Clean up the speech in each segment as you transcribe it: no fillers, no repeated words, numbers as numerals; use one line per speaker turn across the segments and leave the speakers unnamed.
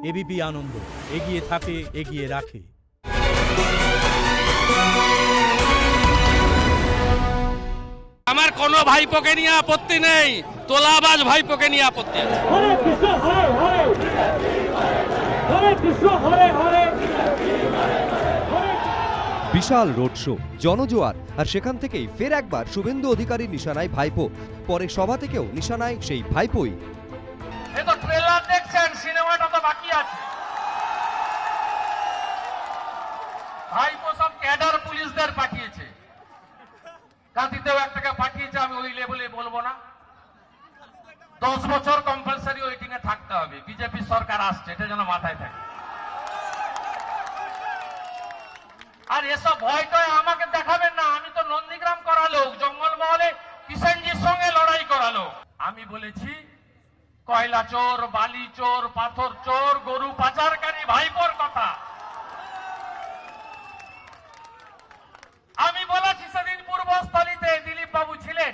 ABP আনন্দ, এগিয়ে থাকে, এগিয়ে রাখে।
আমার কোনো ভাইপোকে নিয়ে আপত্তি নেই, তোলাবাজ ভাইপোকে নিয়ে আপত্তি আছে।
বিশাল রোড শো, জনজোয়ার, আর সেখান থেকেই ফের একবার শুভেন্দু অধিকারীর নিশানায় ভাইপো। পরে সভা থেকেও নিশানায় সেই ভাইপোই।
এই তো ট্রেলার দেখছেন, সিনেমাটা তো বাকি আছে। ভাইপো সব ক্যাডার পুলিশদের পাঠিয়েছে, কাঁথিতেও একটাকে পাঠিয়েছে, আমি ওই লেভেলে বলবো না। 10 বছর কম্পালসারি ওয়েটিং এ থাকতে হবে, বিজেপি সরকার আসছে, এটা যেন মাথায় থাকে। আর এসব ভয়টাই আমাকে দেখাবেন না, আমি তো নন্দীগ্রাম করা লোক, জঙ্গলমহলে কিষাণজির সঙ্গে লড়াই করা লোক। আমি বলেছি কয়লা চোর, বালি চোর, পাথর চোর, গরু পাচারকারী ভাইপোর কথা আমি বলেছি। সেদিন পূর্বস্থলীতে দিলীপ বাবু ছিলেন,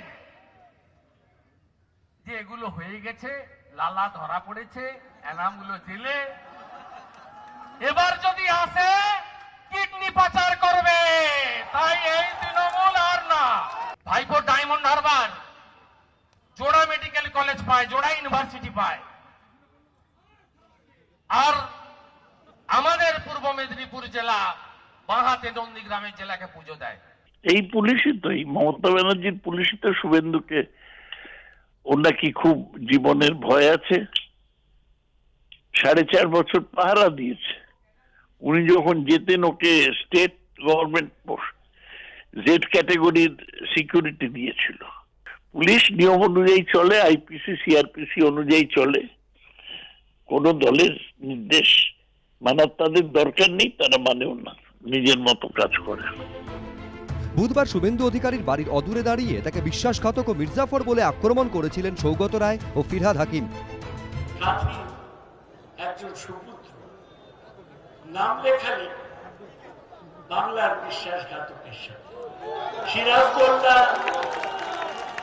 যে এগুলো হয়ে গেছে, লালা ধরা পড়েছে, এনামগুলো জেলে, এবার যদি আসে কিডনি পাচার করবে। তাই এই তৃণমূল আর না। ভাইপো ডায়মন্ড হারবার, জোড়া মেডিকেল কলেজ পায়, জোড়া ইউনিভার্সিটি পায়। আর আমাদের পূর্ব মেদিনীপুর জেলা বাঁহাতে নন্দীগ্রামের জেলাকে পুজো দেয়।
এই পুলিশই তো, এই মমতা ব্যানার্জির পুলিশই তো শুভেন্দুকে, ওর নাকি খুব জীবনের ভয় আছে, 4.5 বছর পাহারা দিয়েছে। উনি যখন যেতেন ওকে স্টেট গভর্নমেন্ট জেড ক্যাটাগরির সিকিউরিটি দিয়েছিল। পুলিশ নিয়ম অনুযায়ী চলে, আইপিসি সিআরপিসি অনুযায়ী চলে। কোন দলের নির্দেশ মানার তাদের দরকার নেই, তারা মানেও না, নিজের মতো কাজ করে।
বুধবার শুভেন্দু অধিকারীর বাড়ির অদূরে দাঁড়িয়ে তাকে বিশ্বাসঘাতক ও মির্জাফর বলে আক্রমণ করেছিলেন সৌগত রায় ও ফিরহাদ হাকিম।
একজন সুপুত্র নাম লেখালে বাংলার বিশ্বাসঘাতকের সাথে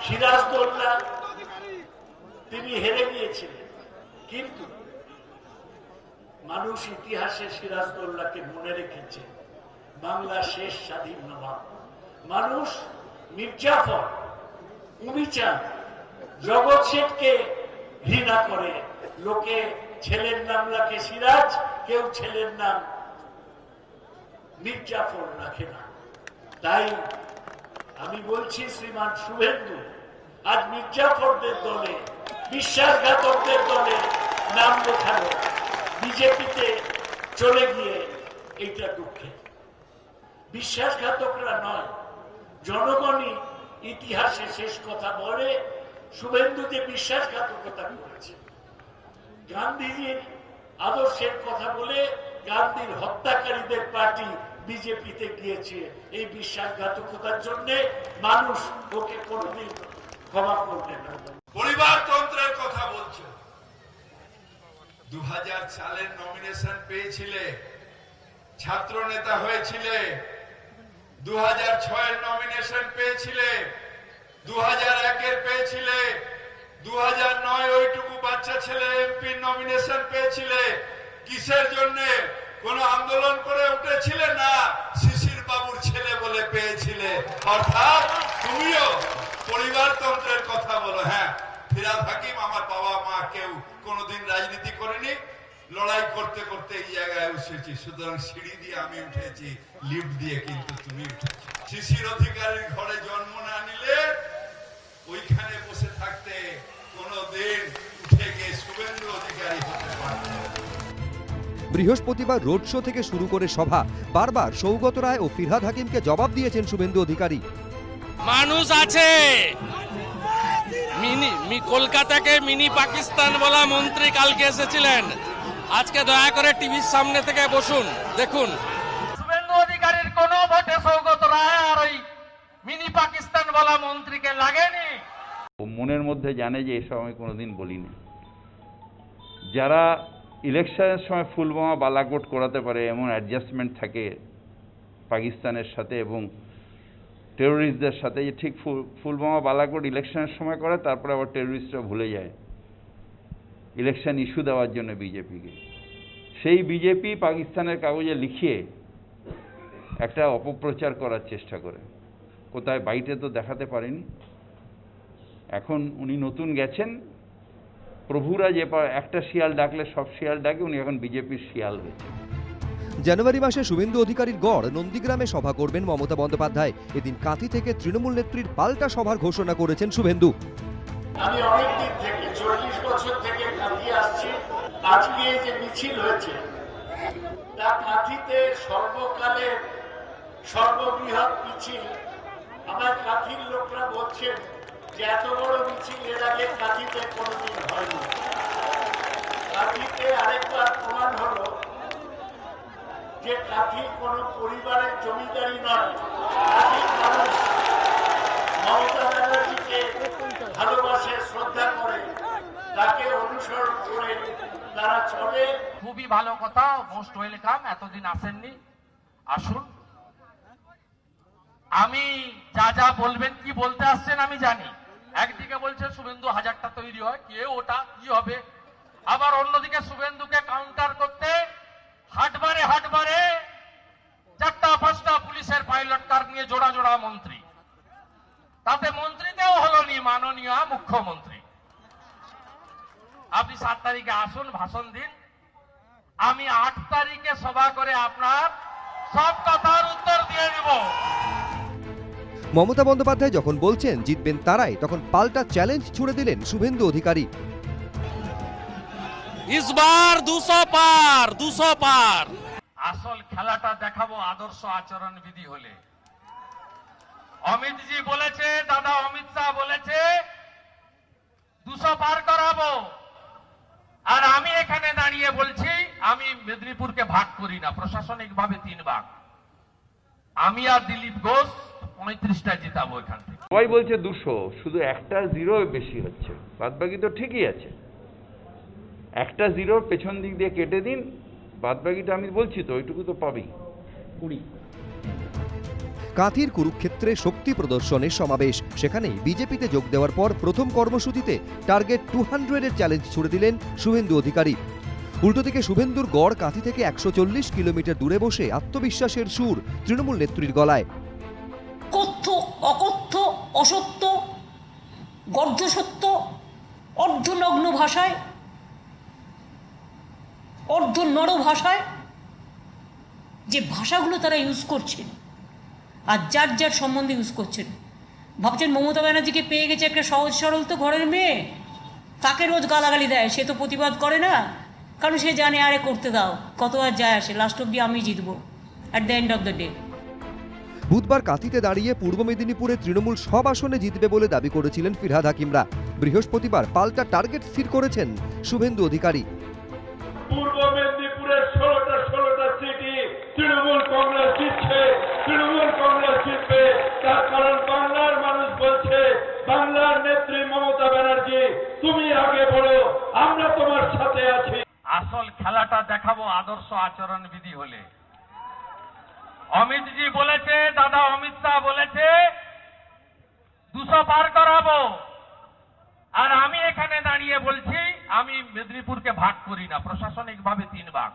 সিরাজদৌল্লা তিনি হেরে গিয়েছিলেন, কিন্তু মানুষ ইতিহাসে সিরাজদৌল্লাকে মনে রেখেছে বাংলার শেষ স্বাধীন নবাব। মানুষ মির্জাফর, উমিচাঁদ, জগৎ শেঠকে ঘৃণা করে। লোকে ছেলের নাম রাখে সিরাজ, কেউ ছেলের নাম মির্জাফর রাখে না। তাই আমি বলছি, শ্রীমান শুভেন্দু আজ মির্জাফরদের দলে, বিশ্বাসঘাতকদের দলে নাম লেখানো, বিজেপিতে চলে গিয়ে এইটা দুঃখের। বিশ্বাসঘাতকরা নয়, জনগণই ইতিহাসে শেষ কথা বলে শুভেন্দু যে বিশ্বাসঘাতকতা করেছে। গান্ধীজির আদর্শের কথা বলে গান্ধীর হত্যাকারীদের পার্টি বিজেপিতে গিয়েছে। এই বিশ্বাসঘাতকতার জন্য মানুষ ওকে কোনদিন ক্ষমা করবে না।
পরিবারতন্ত্রের কথা বলছো, 2000 সালের নমিনেশন পেয়েছিলে, ছাত্র নেতা হয়েছিলে, 2006 নমিনেশন পেয়েছিলে, 2001 পেয়েছিলে, 2009 ওইটুকু বাচ্চা ছেলে এমপি নমিনেশন পেয়েছিলে। কিসের জন্য? কোন আন্দোলন করে উঠেছিলে না, শিশির বাবুর ছেলে বলে পেয়েছিলে। অর্থাৎ তুমিও পরিবারতন্ত্রের কথা বলো। হ্যাঁ, ফিরহাদ হাকিম, আমার বাবা মা কেউ কোনোদিন রাজনীতি করেনি, লড়াই করতে করতে এই জায়গায় উঠেছি। সুতরাং সিঁড়ি দিয়ে আমি উঠেছি, লিফট দিয়ে কিন্তু তুমি উঠেছি। শিশির অধিকারীর ঘরে জন্ম না নিলে ওইখানে বসে থাকতে কোনোদিন উঠে গিয়ে শুভেন্দু অধিকারী হতে পারবে।
বৃহস্পতিবার রোড শো থেকে শুরু করে সভা, বারবার সৌগত রায় ও ফিরহাদ হাকিমকে জবাব দিয়েছেন শুভেন্দু অধিকারী।
মানুষ আছে, কলকাতাকে মিনি পাকিস্তান বলা মন্ত্রী কালকে এসেছিলেন। আজকে দয়া করে টিভির সামনে থেকে বসুন, দেখুন।
শুভেন্দু অধিকারীর কোন ভোটে সৌগত রায় আর ওই মিনি পাকিস্তান বলা মন্ত্রীকে লাগেনি।
ও মনের মধ্যে জানে যে এসব আমি কোনোদিন বলিনি। যারা ইলেকশনের সময় ফুলবোমা বালাকোট করাতে পারে, এমন অ্যাডজাস্টমেন্ট থাকে পাকিস্তানের সাথে এবং টেরোরিস্টদের সাথে, যে ঠিক ফুলবোমা বালাকোট ইলেকশনের সময় করে, তারপরে আবার টেরোরিস্টরা ভুলে যায় ইলেকশন ইস্যু দেওয়ার জন্য বিজেপিকে। সেই বিজেপি পাকিস্তানের কাগজে লিখিয়ে একটা অপপ্রচার করার চেষ্টা করে, কোথায় বাইটে তো দেখাতে পারেনি। এখন উনি নতুন গেছেন, প্রভুরা যে একটা শিয়াল ডাকলে সব শিয়াল ডাকে, উনি এখন বিজেপির শিয়াল হয়েছে।
জানুয়ারি মাসে শুভেন্দু অধিকারীর গড় নন্দীগ্রামে সভা করবেন মমতা বন্দ্যোপাধ্যায়। এদিন কাঁথি থেকে তৃণমূল নেত্রীর পাল্টা সভার ঘোষণা করেছেন শুভেন্দু।
আমি অনেকদিন থেকে 40 বছর থেকে কাঁথি আসছি। আজকে যে মিছিল হয়েছে তা কাঁথিতে সর্বকালের সর্ববৃহৎ মিছিল। আমার কাঁথির লোকরা বলছেন যে এত বড় মিছিল এর আগে কাঁথিতে কোনোদিন হয়নি। কাঁথিতে আরেকবার প্রমাণ হলো যে কাঁথি কোনো পরিবারের জমিদারি নয়। কাঁথির মানুষ মমতা ব্যানার্জিকে ভালোবাসে, শ্রদ্ধা করে, তাকে অনুসরণ করে তারা চলে।
খুবই ভালো কথা, মোস্ট ওয়েলকাম। এতদিন আসেননি, আসুন। আমি যা যা বলবেন, কি বলতে আসছেন আমি জানি। একদিকে বলছে শুভেন্দু হাজারটা তৈরি হয়, কে ওটা কি হবে, আবার অন্যদিকে শুভেন্দুকে কাউন্টার করতে হাটবারে হাটবারে 4টা-5টা পুলিশের পাইলট কার নিয়ে জোড়া জোড়া মন্ত্রী। তাতে মন্ত্রীতেও হলো নি মাননীয় মুখ্যমন্ত্রী। আপনি 7 তারিখে আসুন, ভাষণ দিন। আমি 8 তারিখে সভা করে আপনার সব কথার উত্তর দিয়ে দেব।
মমতা বন্দ্যোপাধ্যায় যখন বলছেন জিতবেন তারাই, তখন পাল্টা চ্যালেঞ্জ ছুড়ে দিলেন শুভেন্দু অধিকারী।
ইসবার 200 পার, 200 পার।
আসল খেলাটা দেখাবো আদর্শ আচরণ বিধি হলে। অমিতজি বলেছে, দাদা অমিত শাহ বলেছে 200 পার করাবো, আর আমি এখানে দাঁড়িয়ে বলছি আমি মেদিনীপুরকে ভাগ করি না, প্রশাসনিক ভাবে 3 ভাগ। আমি আর দিলীপ ঘোষ 35টা জিতাবো এখান থেকে।
সবাই বলছে 200, শুধু একটা জিরো বেশি হচ্ছে, বাদবাকি তো ঠিকই আছে। একটা জিরোর পেছন দিক দিয়ে কেটে দিন, বাদবাকিটা আমি বলছি তো ওইটুকু তো পাবেই।
কাঁথির কুরুক্ষেত্রে শক্তি প্রদর্শনের সমাবেশ। সেখানেই বিজেপিতে যোগ দেওয়ার পর প্রথম কর্মসূচিতে টার্গেট 200-এর চ্যালেঞ্জ ছুড়ে দিলেন শুভেন্দু অধিকারী। উল্টো দিকে শুভেন্দুর গড় কাঁথি থেকে 140 কিলোমিটার দূরে বসে আত্মবিশ্বাসের সুর তৃণমূল নেত্রীর গলায়।
কথ্য, অকথ্য, অসত্য, গর্ধসত্য, অর্ধনগ্ন ভাষায়, অর্ধনর ভাষায় যে ভাষাগুলো তারা ইউজ করছেন আর যার যার সম্বন্ধে ইউজ করছেন। ভাবছেন মমতা ব্যানার্জিকে পেয়ে গেছে একটা সহজ সরল তো ঘরের মেয়ে, তাকে রোজ গালাগালি দেয়, সে তো প্রতিবাদ করে না, কারণ সে জানে আরে করতে দাও, কত আর যায় আসে, লাস্ট অব্দি আমি জিতবো at the end of the day.
বুধবার কাঁথিতে দাঁড়িয়ে পূর্ব মেদিনীপুরে তৃণমূল সব আসনে জিতবে বলে দাবি করেছিলেন ফিরহাদ হাকিমরা। বৃহস্পতিবার পাল্টা টার্গেট স্থির করেছেন শুভেন্দু অধিকারী।
পূর্ব মেদিনীপুরের 16টা সিটি তৃণমূল কংগ্রেস জিতছে, তৃণমূল কংগ্রেস জিতবে। তার কারণ বাংলার মানুষ বলছে, বাংলার নেত্রী মমতা ব্যানার্জি তুমি আগে বলো, আমরা তোমার সাথে আছি।
আসল খেলাটা দেখাবো আদর্শ আচরণ বিধি হলে। অমিতজি বলেছে, দাদা অমিত শাহ বলেছে 200 পার করাবো, আর আমি এখানে দাঁড়িয়ে বলছি আমি মেদিনীপুরকে ভাগ করি না, প্রশাসনিক ভাবে 3 ভাগ।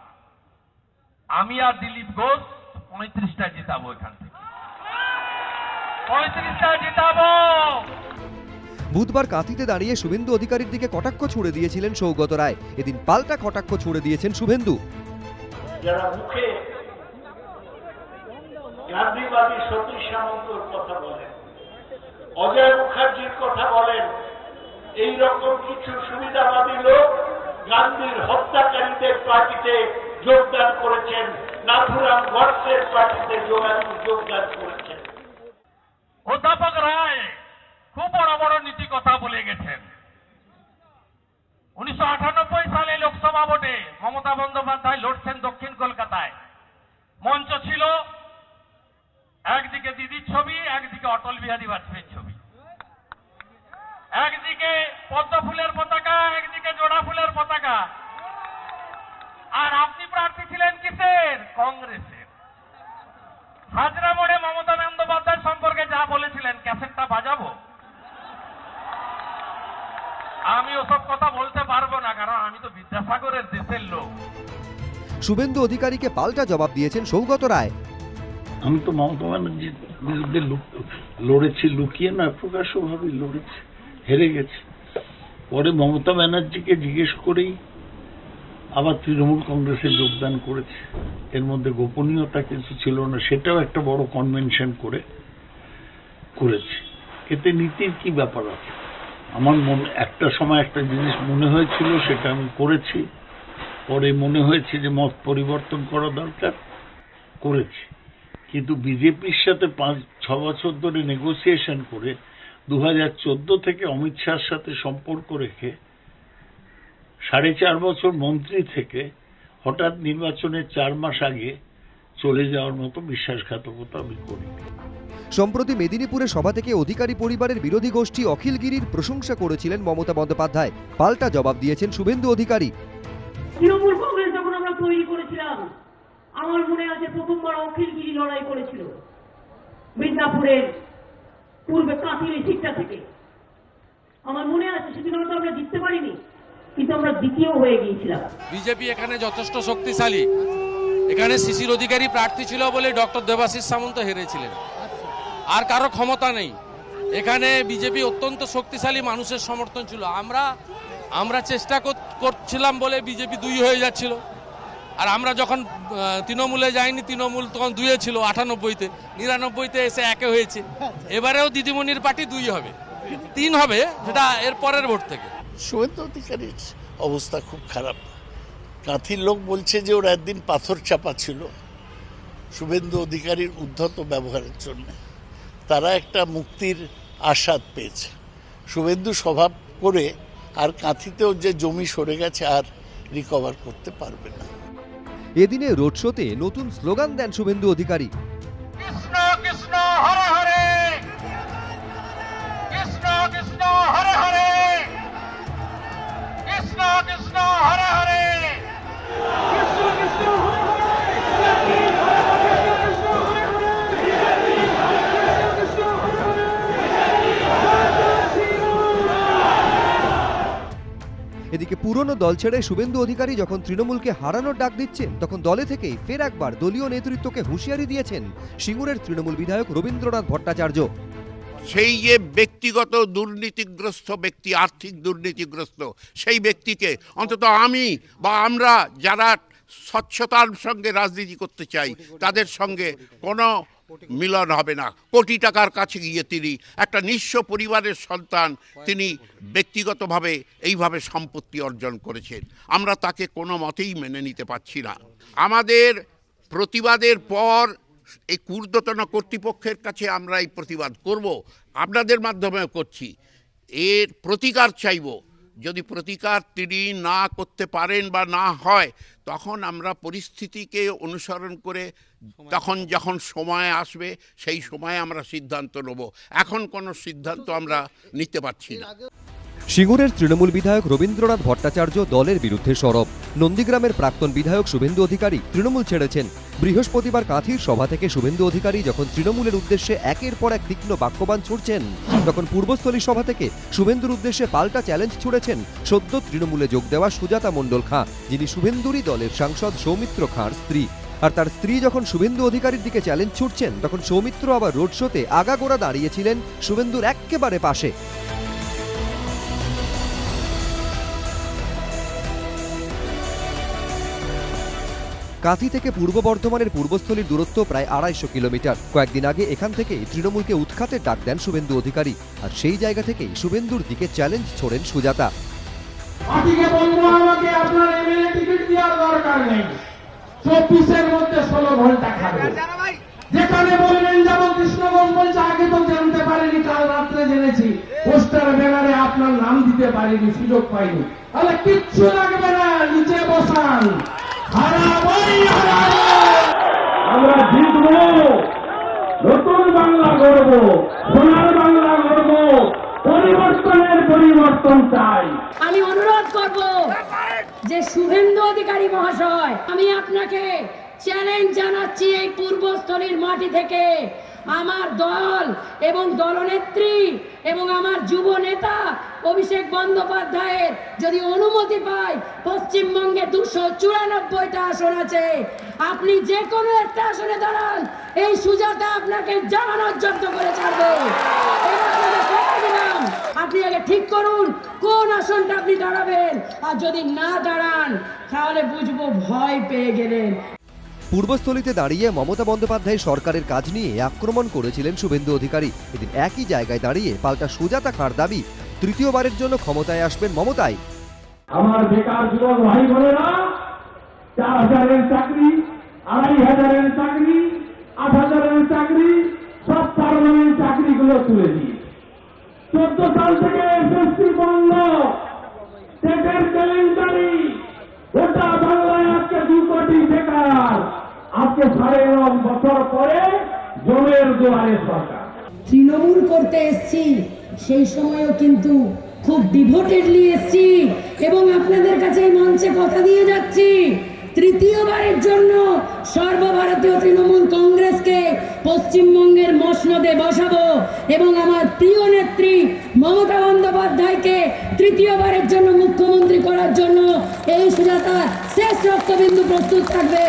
আমি আর দিলীপ ঘোষ 35টা জিতাবো এখান থেকে, 35টা জিতাবো।
বুধবার কাঁথিতে দাঁড়িয়ে শুভেন্দু অধিকারীর দিকে কটাক্ষ ছুড়ে দিয়েছিলেন সৌগত রায়। এদিন পাল্টা কটাক্ষ ছুড়ে দিয়েছেন শুভেন্দু।
যারা মুখে গান্ধীবাদী সতীশ সামন্তর কথা বলেন, অজয় মুখার্জির কথা বলেন, এই রকম কিছু সুবিধাবাদী লোক গান্ধীর হত্যাকারীদের পার্টিতে যোগদান করেছেন, নাথুরাম গডসের পার্টিতে যোগদান করেছেন।
অধ্যাপক রায় খুব বড় বড় নীতি কথা বলে গেছেন। 1998 সালে লোকসভা ভোটে মমতা বন্দ্যোপাধ্যায় লড়ছেন দক্ষিণ কলকাতায়। মঞ্চ ছিল একদিকে দিদির ছবি, একদিকে অটল বিহারী বাজপেয়ীর ছবি, একদিকে পদ্ম ফুলের পতাকা, একদিকে জোড়া ফুলের পতাকা। আর আপনি প্রার্থী ছিলেন কিসের? কংগ্রেসের। হাজরা মোড়ে মমতা বন্দ্যোপাধ্যায় সম্পর্কে যা বলেছিলেন ক্যাসেটটা বাজাবো? আমি ওসব কথা বলতে পারবো না, কারণ আমি তো বিদ্যাসাগরের দেশের লোক।
শুভেন্দু অধিকারীকে পাল্টা জবাব দিয়েছেন সৌগত রায়।
আমি তো মমতা ব্যানার্জির বিরুদ্ধে লড়েছি, লুকিয়ে নয়, প্রকাশ্যভাবে লড়েছি, হেরে গেছি। পরে মমতা ব্যানার্জিকে জিজ্ঞেস করেই আবার তৃণমূল কংগ্রেসে যোগদান করেছে। এর মধ্যে গোপনীয়তা কিছু ছিল না, সেটাও একটা বড় কনভেনশন করেছে। এতে নীতির কি ব্যাপার আছে? আমার মনে একটা সময় একটা জিনিস মনে হয়েছিল, সেটা আমি করেছি। পরে মনে হয়েছে যে মত পরিবর্তন করা দরকার, করেছি। কিন্তু বিজেপির সাথে 5-6 বছর ধরে নেগোসিয়েশন করে 2014 থেকে অমিত শাহর সাথে সম্পর্ক রেখে 4.5 বছর মন্ত্রী থেকে হঠাৎ নির্বাচনের 4 মাস আগে চলে যাওয়ার মতো বিশ্বাসঘাতকতা আমি করিনি।
সম্প্রতি মেদিনীপুরে সভা থেকে অধিকারী পরিবারের বিরোধী গোষ্ঠী অখিলগিরির প্রশংসা করেছিলেন মমতা বন্দ্যোপাধ্যায়। পাল্টা জবাব দিয়েছেন শুভেন্দু অধিকারী।
তৃণমূল কংগ্রেস যখন আমরা তৈরি করেছিলাম, আমার মনে আছে প্রথমবার অখিলগিরি লড়াই করেছিল মিদনাপুরের পূর্বে কাঁথির সিটটা থেকে। আমার মনে আছে সেদিন হয়তো আমরা জিততে পারিনি, কিন্তু আমরা দ্বিতীয় হয়ে গিয়েছিলাম।
বিজেপি এখানে যথেষ্ট শক্তিশালী। এখানে শিশির অধিকারী প্রার্থী ছিল বলে ডক্টর দেবাশিস সামন্ত হেরেছিলেন। আর কারো ক্ষমতা নেই। এখানে বিজেপি অত্যন্ত শক্তিশালী, মানুষের সমর্থন ছিল। আমরা চেষ্টা করছিলাম বলে বিজেপি 2 হয়ে যাচ্ছিল। আর আমরা যখন তৃণমূলে যাইনি, তৃণমূল তখন 2 ছিল 98-তে, 99-তে এসে 1 হয়েছে। এবারেও দিদিমণির পার্টি 2 হবে, 3 হবে, সেটা এর পরের ভোট থেকে।
শুভেন্দু অধিকারীর অবস্থা খুব খারাপ। কাঁথির লোক বলছে যে ওর একদিন পাথর চাপা ছিল শুভেন্দু অধিকারীর উদ্ধত ব্যবহারের জন্য। তারা একটা মুক্তির আস্বাদ পেয়েছে। শুভেন্দু স্বভাব করে আর কাঁথিতেও যে জমি সরে গেছে আর রিকভার করতে পারবে না।
এদিনে রোড শোতে নতুন স্লোগান দেন শুভেন্দু অধিকারী।
কৃষ্ণ কৃষ্ণ হরে হরে, কৃষ্ণ কৃষ্ণ হরে হরে, কৃষ্ণ কৃষ্ণ হরে হরে, কৃষ্ণ কৃষ্ণ হরে
এদিকে পুরনো দল ছেড়ে শুভেন্দু অধিকারী যখন তৃণমূলকে হারানোর ডাক দিচ্ছেন, তখন দলে থেকেই ফের একবার দলীয় নেতৃত্বকে হুঁশিয়ারি দিয়েছেন সিঙ্গুরের তৃণমূল বিধায়ক রবীন্দ্রনাথ ভট্টাচার্য।
সেই যে ব্যক্তিগত দুর্নীতিগ্রস্ত ব্যক্তি, আর্থিক দুর্নীতিগ্রস্ত সেই ব্যক্তিকে অন্তত আমি বা আমরা যারা স্বচ্ছতার সঙ্গে রাজনীতি করতে চাই তাদের সঙ্গে কোনো মিলন হবে না। কোটি টাকার কাছে গিয়ে তিনি একটা নিঃস্ব পরিবারের সন্তান, তিনি ব্যক্তিগতভাবে এইভাবে সম্পত্তি অর্জন করেছেন। আমরা তাকে কোনো মতেই মেনে নিতে পারছি না। আমাদের প্রতিবাদের পর এই ঊর্ধ্বতন কর্তৃপক্ষের কাছে আমরা এই প্রতিবাদ করব, আপনাদের মাধ্যমেও করছি। এর প্রতিকার চাইব। যদি প্রতিকার তিনি না করতে পারেন বা না হয়, তখন আমরা পরিস্থিতিকে অনুসরণ করে তখন যখন সময় আসবে সেই সময়ে আমরা সিদ্ধান্ত নেব। এখন কোনো সিদ্ধান্ত আমরা নিতে পারছি না।
সিঙ্গুরের তৃণমূল বিধায়ক রবীন্দ্রনাথ ভট্টাচার্য দলের বিরুদ্ধে সরব। নন্দীগ্রামের প্রাক্তন বিধায়ক শুভেন্দু অধিকারী তৃণমূল ছেড়েছেন। বৃহস্পতিবার কাঁথির সভা থেকে শুভেন্দু অধিকারী যখন তৃণমূলের উদ্দেশ্যে একের পর এক তীক্ষ্ণ বাক্যবাণ ছুড়ছেন, তখন পূর্বস্থলী সভা থেকে শুভেন্দুর উদ্দেশ্যে পাল্টা চ্যালেঞ্জ ছুড়েছেন সদ্য তৃণমূলে যোগ দেওয়া সুজাতা মণ্ডল খাঁ, যিনি শুভেন্দুরই দলের সাংসদ সৌমিত্র খাঁর স্ত্রী। আর তার স্ত্রী যখন শুভেন্দু অধিকারীর দিকে চ্যালেঞ্জ ছুড়ছেন, তখন সৌমিত্র আবার রোড শোতে আগাগোড়া দাঁড়িয়েছিলেন শুভেন্দুর একেবারে পাশে। কাঁথি থেকে পূর্ব বর্ধমানের পূর্বস্থলীর দূরত্ব প্রায় 250 কিলোমিটার। কয়েকদিন আগে এখান থেকে তৃণমূলকে উৎখাতের ডাক দেন শুভেন্দু অধিকারী, আর সেই জায়গা থেকেই শুভেন্দুর দিকে চ্যালেঞ্জ ছোড়েন সুজাতা।
পার্টিকে বলবো আমাকে আপনার এমএলএ টিকিট দেওয়ার দরকার নেই, 24-এর মধ্যে 16 ঘন্টা খাবে। যেখানে বললেন যেমন কৃষ্ণগঞ্জ বলছে আগে তো জানতে পারিনি, কাল রাত্রে জেনেছি, পোস্টার ব্যানারে আপনার নাম দিতে পারিনি, সুযোগ পাইনি। তাহলে কিচ্ছু লাগবে না, নিচে বসান, আমরা জিতবো, নতুন বাংলা গড়ব, সোনার বাংলা গড়ব, পরিবর্তনের পরিবর্তন চাই।
আমি অনুরোধ করব যে শুভেন্দু অধিকারী মহাশয়, আমি আপনাকে চ্যালেঞ্জ জানাচ্ছি এই পূর্বস্থলীর মাটি থেকে। আমার দল এবং দলনেত্রী এবং আমার যুব নেতা অভিষেক বন্দ্যোপাধ্যায়ের যদি অনুমতি পায়, পশ্চিমবঙ্গে 294টা আসন আছে, আপনি যে কোনো একটা আসনে দাঁড়ান, এই সুজাতা আপনাকে জামানত জব্দ করে ছাড়বে। আপনি আগে ঠিক করুন কোন আসনটা আপনি দাঁড়াবেন, আর যদি না দাঁড়ান তাহলে বুঝবো ভয় পেয়ে গেলেন।
পূর্বস্থলীতে দাঁড়িয়ে মমতা বন্দ্যোপাধ্যায় সরকারের কাজ নিয়ে আক্রমণ করেছিলেন শুভেন্দু অধিকারী। এদিন একই জায়গায় দাঁড়িয়ে পাল্টা সুজাতা খাঁর দাবি, তৃতীয়বারের জন্য ক্ষমতায় আসবেন মমতাই।
আমার বেকার যুবক ভাই বোনেরা 4000-এর চাকরি, 2500-এর চাকরি, 8000-এর চাকরি, সব পার্মানেন্ট চাকরিগুলো তুলে দিয়ে 14 সাল থেকে এসএসসি বন্ধ, টেটের কেলেঙ্কারি, গোটা বাংলায় আজকে 2 কোটি বেকার। আজকে 9.5 বছর পরে জমের দুয়ারে সরকার।
তৃণমূল করতে এসছি, সেই সময়ও কিন্তু খুব ডিভোটেডলি এসছি এবং আপনাদের কাছে এই মঞ্চে কথা দিয়ে যাচ্ছি, তৃতীয়বারের জন্য সর্বভারতীয় তৃণমূল কংগ্রেসকে পশ্চিমবঙ্গের মসনদে বসাবো এবং আমার প্রিয় নেত্রী মমতা বন্দ্যোপাধ্যায়কে তৃতীয়বারের জন্য মুখ্যমন্ত্রী করার জন্য এই সুজাতা শেষ রক্তবিন্দু প্রস্তুত থাকবে।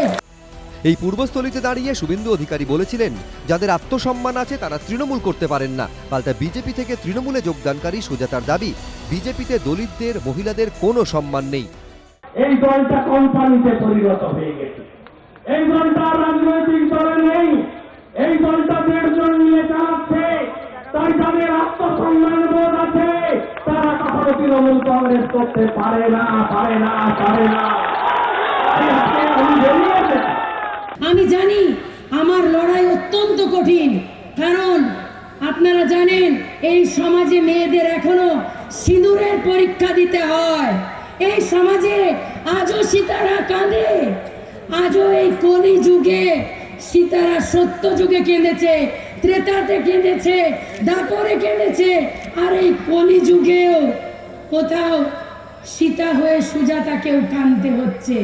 এই পূর্বস্থলীতে দাঁড়িয়ে শুভেন্দু অধিকারী বলেছিলেন, যাদের আত্মসম্মান আছে তারা তৃণমূল করতে পারেন না। পাল্টা বিজেপি থেকে তৃণমূলে যোগদানকারী সুজাতার দাবি, বিজেপিতে দলিতদের, মহিলাদের কোনো সম্মান নেই।
এই দলটা কোম্পানিতে পরিণত হয়ে গেছে, এই দলটা রাজনৈতিক দলে নেই, এই দলটা 1.5 জন নিয়ে চালাচ্ছে। তাই যাদের আত্মসম্মান বোধ আছে তারা কখনো তৃণমূল কংগ্রেস করতে পারে না, পারে না, পারে না।
আমি জানি আমার লড়াই অত্যন্ত কঠিন, কারণ আপনারা জানেন এই সমাজে মেয়েদের এখনো সিঁদুরের পরীক্ষা দিতে হয়। এই সমাজে আজও সীতারা কাঁদে, আজও এই কলি যুগে সীতারা সত্য যুগে কেঁদেছে, ত্রেতাতে কেঁদেছে, দাপরে কেঁদেছে, আর এই কলি যুগেও কোথাও সীতা হয়ে সুজাতাকেও কাঁদতে হচ্ছে।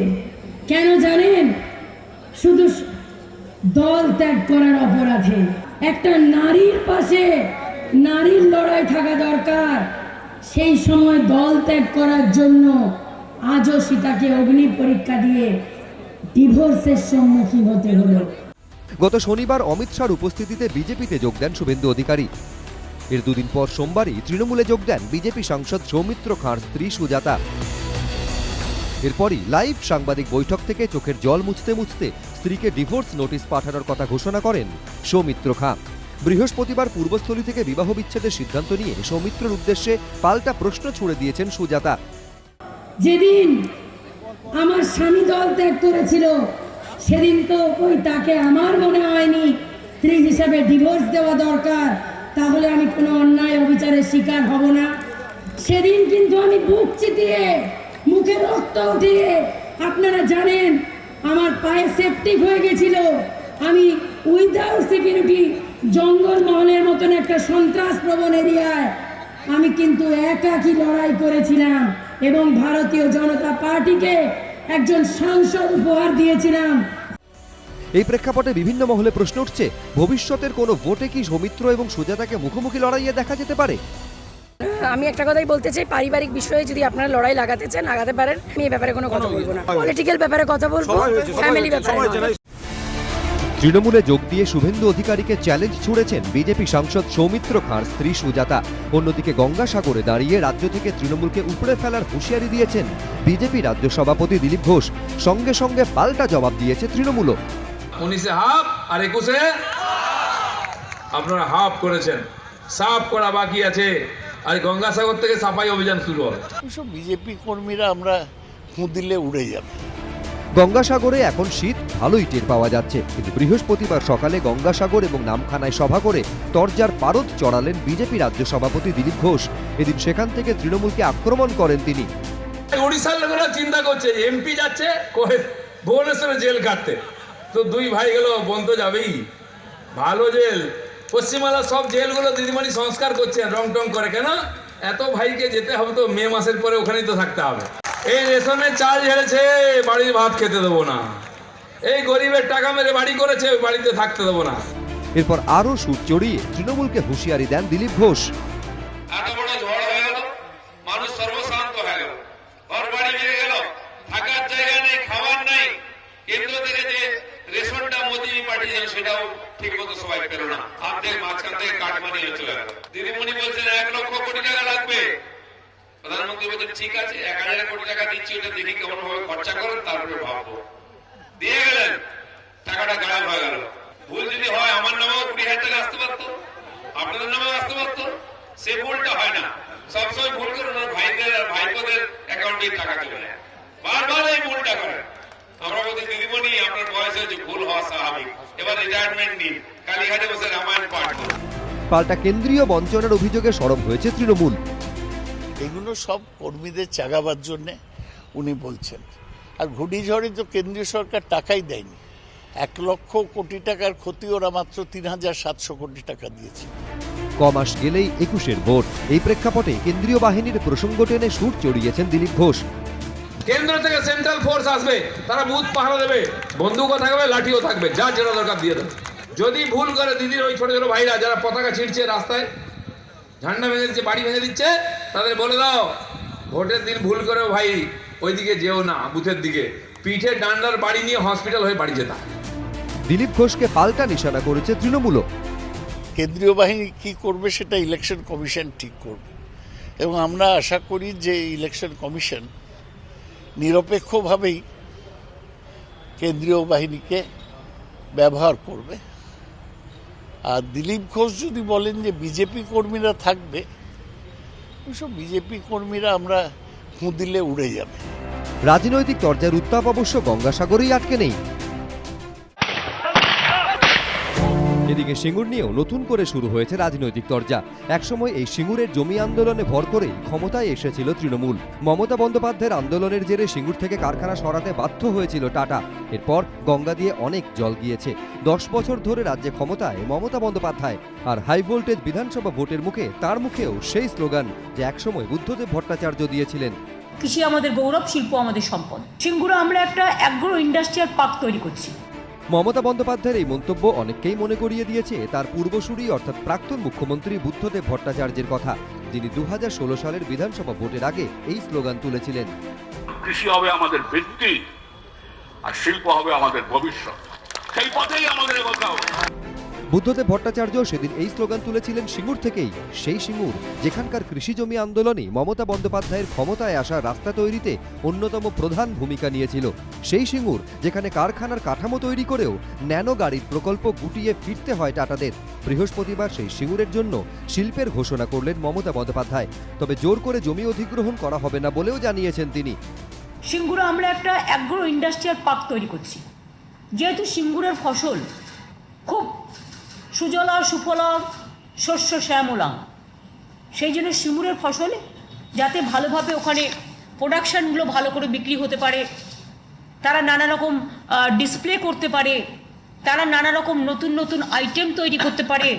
কেন জানেন? শুধু দল ত্যাগ করার অপরাধে। একটা নারীর পাশে নারীর লড়াই থাকা দরকার, সেই সময় দল ত্যাগ করার জন্য আজও সীতাকে অগ্নি পরীক্ষা দিয়ে ডিভোর্সের সম্মুখীন হতে হলো।
গত শনিবার অমিত শাহর উপস্থিতিতে বিজেপিতে যোগ দেন শুভেন্দু অধিকারী। এর 2 দিন পর সোমবারই তৃণমূলে যোগ দেন বিজেপি সাংসদ সৌমিত্র খাঁর স্ত্রী সুজাতা। এরপরই লাইভ সাংবাদিক বৈঠক থেকে চোখের জল মুছতে মুছতে স্ত্রীকে ডিভোর্স নোটিশ পাঠানোর কথা ঘোষণা করেন সৌমিত্র খাঁ। বৃহস্পতিবার পূর্বস্থলী থেকে বিবাহ বিচ্ছেদের সিদ্ধান্ত নিয়ে সৌমিত্রর উদ্দেশ্যে পাল্টা প্রশ্ন ছুড়ে দিয়েছেন সুজাতা।
যেদিন আমার স্বামী দল ত্যাগ করেছিল সেদিন তো ওই তাকে আমার মনে হয়নি স্ত্রী হিসাবে ডিভোর্স দেওয়া দরকার, তাহলে আমি কোনো অন্যায় অবিচারের শিকার হব না। সেদিন কিন্তু আমি বুক চিতিয়ে, মুখে রক্ত উঠিয়ে, আপনারা জানেন আমার পায়ে সেপটিক হয়ে গেছিল, আমি উইদাউট সিকিউরিটি জঙ্গলমহলের মতন একটা সন্ত্রাস প্রবণ এরিয়ায় আমি কিন্তু একাকী লড়াই করেছিলাম এবং ভারতীয় জনতা পার্টিকে একজন সাংসদ উপহার দিয়েছিলাম।
এই প্রেক্ষাপটে বিভিন্ন মহলে প্রশ্ন উঠছে, ভবিষ্যতের কোনো ভোটে কি সৌমিত্র এবং সুজাতাকে মুখোমুখি লড়াইয়ে দেখা যেতে পারে?
আমি একটা কথাই বলতে চাই, পারিবারিক বিষয়ে যদি আপনারা লড়াই লাগাতে চান লাগাতে পারেন, আমি এই ব্যাপারে কোনো কথা বলবো না। পলিটিক্যাল ব্যাপারে কথা বলবো, ফ্যামিলি ব্যাপারে।
তৃণমূলে যোগ দিয়ে শুভেন্দু অধিকারীকে চ্যালেঞ্জ ছুড়েছেন বিজেপি সাংসদ সৌমিত্র খাঁর স্ত্রী সুজাতা। অন্যদিকে গঙ্গাসাগরে দাঁড়িয়ে রাজ্য থেকে তৃণমূলকে উপড়ে ফেলার হুঁশিয়ারি দিয়েছেন বিজেপি রাজ্য সভাপতি দিলীপ ঘোষ। সঙ্গে সঙ্গে পাল্টা জবাব দিয়েছে তৃণমূলও।
19-এ হাফ আর 21-এ আপনারা হাফ করেছেন, সাফ করা বাকি আছে, আর গঙ্গাসাগর থেকে সাফাই অভিযান শুরু হবে।
সব বিজেপি কর্মীরা আমরা ফুঁ দিলে উড়ে যাবে।
গঙ্গাসাগরে এখন শীত ভালোই টের পাওয়া যাচ্ছে, কিন্তু বৃহস্পতিবার সকালে গঙ্গাসাগর এবং নামখানায় সভা করে তরজার পারদ চড়ালেন বিজেপি রাজ্য সভাপতি দিলীপ ঘোষ। এদিন সেখান থেকে তৃণমূলকে আক্রমণ করেন তিনি।
ওড়িশার লোকেরা চিন্তা করছে এমপি যাচ্ছে ভুবনেশ্বরে জেল কাটতে, তো 2 ভাই গেল বন্ধ যাবেই, ভালো জেল। পশ্চিমবাংলার সব জেলগুলো দিদিমণি সংস্কার করছে রং টং করে, কেন এত ভাইকে যেতে হবে তো মে মাসের পরে ওখানেই তো থাকতে হবে। এই রেশনের চাল ঝেড়েছে, বাড়ির ভাত খেতে দেবো না, এই গরিবের টাকা মেরে বাড়ি করেছে, ওই বাড়িতে থাকতে দেবো না।
এরপর আরও সুর চড়িয়ে তৃণমূলকে হুঁশিয়ারি দেন দিলীপ ঘোষ।
এত বড় ঝড় হয়ে গেল, মানুষ সর্বশান্ত হয়ে গেল, ঘর বাড়ি ভেঙে গেল, থাকার জায়গা নেই, খাবার নাই, কেন্দ্র থেকে যে রেশনটা মোদি পাঠিয়েছেন সেটাও ঠিক মতো সবাই পেল না, অর্ধেক মাঝখান থেকে কাটমানি হয়ে চলে গেল। দিদিমণি বলছেন 1 লক্ষ কোটি টাকা লাগবে, প্রধানমন্ত্রী বলছেন ঠিক আছে 1000 কোটি টাকা দিচ্ছি, ওটা দেখি কেমন ভাবে খরচা করেন তারপরে ভাববো। দিয়ে গেলেন, টাকাটা গায়েব হয়ে গেল। ভুল যদি হয় আমার নামেও 20,000 টাকা আসতে পারতো, আপনাদের নামেও আসতে পারতো, সে ভুলটা হয় না। সবসময় ভুল করে ওনার ভাইদের আর ভাইপোদের অ্যাকাউন্টে টাকা চলে যায়, বারবার এই ভুলটা করেন। আমরা বলছি দিদিমণি আপনার বয়স হয়েছে, ভুল হওয়া স্বাভাবিক, এবার রিটায়ারমেন্ট নিন, কালীঘাটে বসে রামায়ণ পাঠ করুন।
পাল্টা কেন্দ্রীয় বঞ্চনার অভিযোগে সরব হয়েছে তৃণমূল।
এগুলো সব কর্মীদের চাগাবার জন্যে উনি বলছেন। আর ঘূর্ণিঝড়ে তো কেন্দ্রীয় সরকার টাকাই দেয়নি, 1 লক্ষ কোটি টাকার ক্ষতি ওরা মাত্র 3,700 কোটি টাকা দিয়েছে।
কমাস গেলেই 21-এর ভোট, এই প্রেক্ষাপটে কেন্দ্রীয় বাহিনীর প্রসঙ্গ টেনে সুর চড়িয়েছেন দিলীপ ঘোষ।
কেন্দ্র থেকে সেন্ট্রাল ফোর্স আসবে, তারা বুথ পাহারা দেবে, বন্দুকও থাকবে, লাঠিও থাকবে, যা যেটা দরকার দিয়ে দেবে। যদি ভুল করে দিদির ওই ছোট ছোট ভাইরা যারা পতাকা ছিঁড়ছে রাস্তায়, ঝান্ডা ভেঙে দিচ্ছে, বাড়ি ভেঙে দিচ্ছে, তাদের বলে দাও ভোটের দিন ভুল করেও ভাই ওইদিকে যেও না, বুথের দিকে, পিঠে ডান্ডার বাড়ি নিয়ে হসপিটাল হয়ে বাড়ি যেতাম।
দিলীপ ঘোষকে পাল্টা নিশানা করেছে তৃণমূলও।
কেন্দ্রীয় বাহিনী কি করবে সেটা ইলেকশন কমিশন ঠিক করবে, এবং আমরা আশা করি যে ইলেকশন কমিশন নিরপেক্ষভাবেই কেন্দ্রীয় বাহিনীকে ব্যবহার করবে। আর দিলীপ ঘোষ যদি বলেন যে বিজেপি কর্মীরা থাকবে, ওইসব বিজেপি কর্মীরা আমরা ফুঁ দিলে উড়ে যাবে।
রাজনৈতিক তরজার উত্তাপ অবশ্য গঙ্গাসাগরেই আটকে নেই। এদিকে সিঙ্গুর নিয়েও নতুন করে শুরু হয়েছে রাজনৈতিক তরজা। একসময় এই সিঙ্গুরের জমি আন্দোলনে ভর করেই ক্ষমতায় এসেছিল তৃণমূল। মমতা বন্দ্যোপাধ্যায়ের আন্দোলনের জেরে সিঙ্গুর থেকে কারখানা সরাতে বাধ্য হয়েছিল টাটা। এরপর গঙ্গা দিয়ে অনেক জল গিয়েছে। 10 বছর ধরে রাজ্যে ক্ষমতায় মমতা বন্দ্যোপাধ্যায়, আর হাই ভোল্টেজ বিধানসভা ভোটের মুখে তার মুখেও সেই স্লোগান যে একসময় বুদ্ধদেব ভট্টাচার্য দিয়েছিলেন।
কৃষি আমাদের গৌরব, শিল্প আমাদের সম্পদ। সিঙ্গুরে আমরা একটা অ্যাগ্রো ইন্ডাস্ট্রিয়াল পার্ক তৈরি করছি।
মমতা বন্দ্যোপাধ্যায়ের এই মন্তব্য অনেককেই মনে করিয়ে দিয়েছে তার পূর্বসূরি অর্থাৎ প্রাক্তন মুখ্যমন্ত্রী বুদ্ধদেব ভট্টাচার্যের কথা, যিনি 2016 সালের বিধানসভা ভোটের আগে এই স্লোগান তুলেছিলেন।
কৃষি হবে আমাদের ভিত্তি আর শিল্প হবে আমাদের ভবিষ্যৎ, সেই পথেই আমাদের এগোতে হবে।
বুদ্ধদেব ভট্টাচার্য সেদিন এই স্লোগান তুলেছিলেন সিঙ্গুর থেকেই, সেই সিঙ্গুর যেখানকার কৃষি জমি আন্দোলনে মমতা বন্দ্যোপাধ্যায়ের ক্ষমতায় আসা রাস্তা তৈরিতে অন্যতম প্রধান ভূমিকা নিয়েছিল, সেই সিঙ্গুর যেখানে কারখানার কাঠামো তৈরি করেও ন্যানো গাড়ির প্রকল্প গুটিয়ে ফিরতে হয় টাটাদের। বৃহস্পতিবার সেই সিঙ্গুরের জন্য শিল্পের ঘোষণা করলেন মমতা বন্দ্যোপাধ্যায়, তবে জোর করে জমি অধিগ্রহণ করা হবে না বলেও জানিয়েছেন তিনি।
সিঙ্গুরে আমরা একটা অ্যাগ্রো ইন্ডাস্ট্রিয়াল পার্ক তৈরি করছি। যেহেতু সিঙ্গুরের ফসল খুব সুজলা সুফলা শস্য শ্যামলা, সেই জন্য সিঙ্গুরের ফসল যাতে ভালোভাবে ওখানে প্রোডাকশানগুলো ভালো করে বিক্রি হতে পারে, তারা নানা রকম ডিসপ্লে করতে পারে, তারা নানা রকম নতুন নতুন আইটেম তৈরি করতে পারে,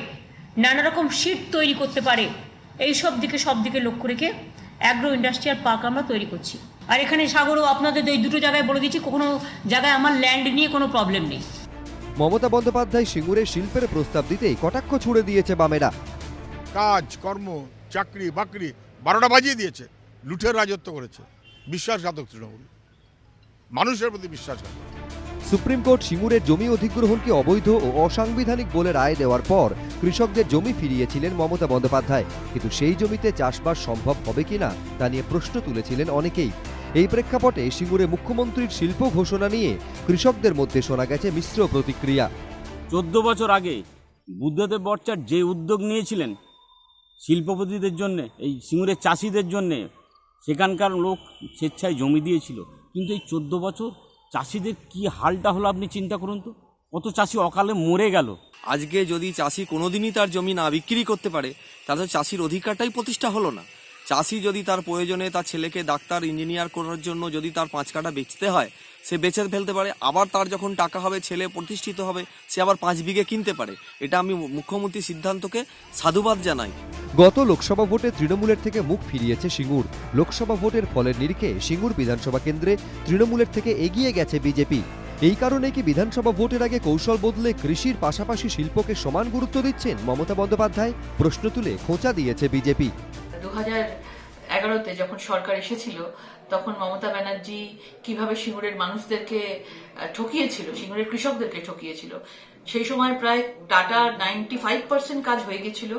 নানা রকম শিট তৈরি করতে পারে, এই সব দিকে লক্ষ্য রেখে অ্যাগ্রো ইন্ডাস্ট্রিয়াল পার্ক আমরা তৈরি করছি। আর এখানে সাগরও আপনাদের এই দুটো জায়গায় বলে দিচ্ছি, কোনো জায়গায় আমার ল্যান্ড নিয়ে কোনো প্রবলেম নেই।
মমতা বন্দ্যোপাধ্যায় সিঙ্গুরে শিল্পের প্রস্তাব দিতেই কটাক্ষ ছুড়ে দিয়েছে বামেরা।
কাজ কর্ম চাকরি বাকরি 12টা বাজিয়ে দিয়েছে, লুঠের রাজত্ব করেছে, বিশ্বাসঘাতক তৃণমূল, মানুষের প্রতি বিশ্বাসঘাতক।
সুপ্রিম কোর্ট সিঙ্গুরের জমি অধিগ্রহণকে অবৈধ ও অসাংবিধানিক বলে রায় দেওয়ার পর কৃষকদের জমি ফিরিয়েছিলেন মমতা বন্দ্যোপাধ্যায়, কিন্তু সেই জমিতে চাষবাস সম্ভব হবে কিনা তা নিয়ে প্রশ্ন তুলেছিলেন অনেকেই। এই প্রেক্ষাপটে সিঙ্গুরে মুখ্যমন্ত্রীর শিল্প ঘোষণা নিয়ে কৃষকদের মধ্যে শোনা গেছে মিশ্র প্রতিক্রিয়া।
14 বছর আগে বুদ্ধদেব ভট্টাচার্য যে উদ্যোগ নিয়েছিলেন শিল্পপতিদের জন্য, এই সিঙ্গুরের চাষিদের জন্যে, সেখানকার লোক স্বেচ্ছায় জমি দিয়েছিল, কিন্তু এই 14 বছর চাষিদের কি হালটা হলো আপনি চিন্তা করুন তো, কত চাষি অকালে মরে গেল।
আজকে যদি চাষি কোনোদিনই তার জমি না বিক্রি করতে পারে, তাহলে চাষির অধিকারটাই প্রতিষ্ঠা হলো না। চাষি যদি তার প্রয়োজনে তার ছেলেকে ডাক্তার ইঞ্জিনিয়ার করার জন্য যদি তার 5 কাঠা বেচতে হয়, সে বেচে ফেলতে পারে, আবার তার যখন টাকা হবে, ছেলে প্রতিষ্ঠিত হবে, সে আবার 5 বিঘে কিনতে পারে। এটা আমি মুখ্যমন্ত্রীর সিদ্ধান্তকে সাধুবাদ জানাই।
গত লোকসভা ভোটে তৃণমূলের থেকে মুখ ফিরিয়েছে সিঙ্গুর। লোকসভা ভোটের ফলের নিরিখে সিঙ্গুর বিধানসভা কেন্দ্রে তৃণমূলের থেকে এগিয়ে গেছে বিজেপি। এই কারণে কি বিধানসভা ভোটের আগে কৌশল বদলে কৃষির পাশাপাশি শিল্পকে সমান গুরুত্ব দিচ্ছেন মমতা বন্দ্যোপাধ্যায়? প্রশ্ন তুলে খোঁচা দিয়েছে বিজেপি।
2011-তে যখন সরকার এসেছিল তখন মমতা ব্যানার্জি কিভাবে সিঙ্গুরের মানুষদেরকে ঠকিয়েছিল, সিঙ্গুরের কৃষকদেরকে ঠকিয়েছিল। সেই সময় প্রায় টাটা 95% কাজ হয়ে গেছিল,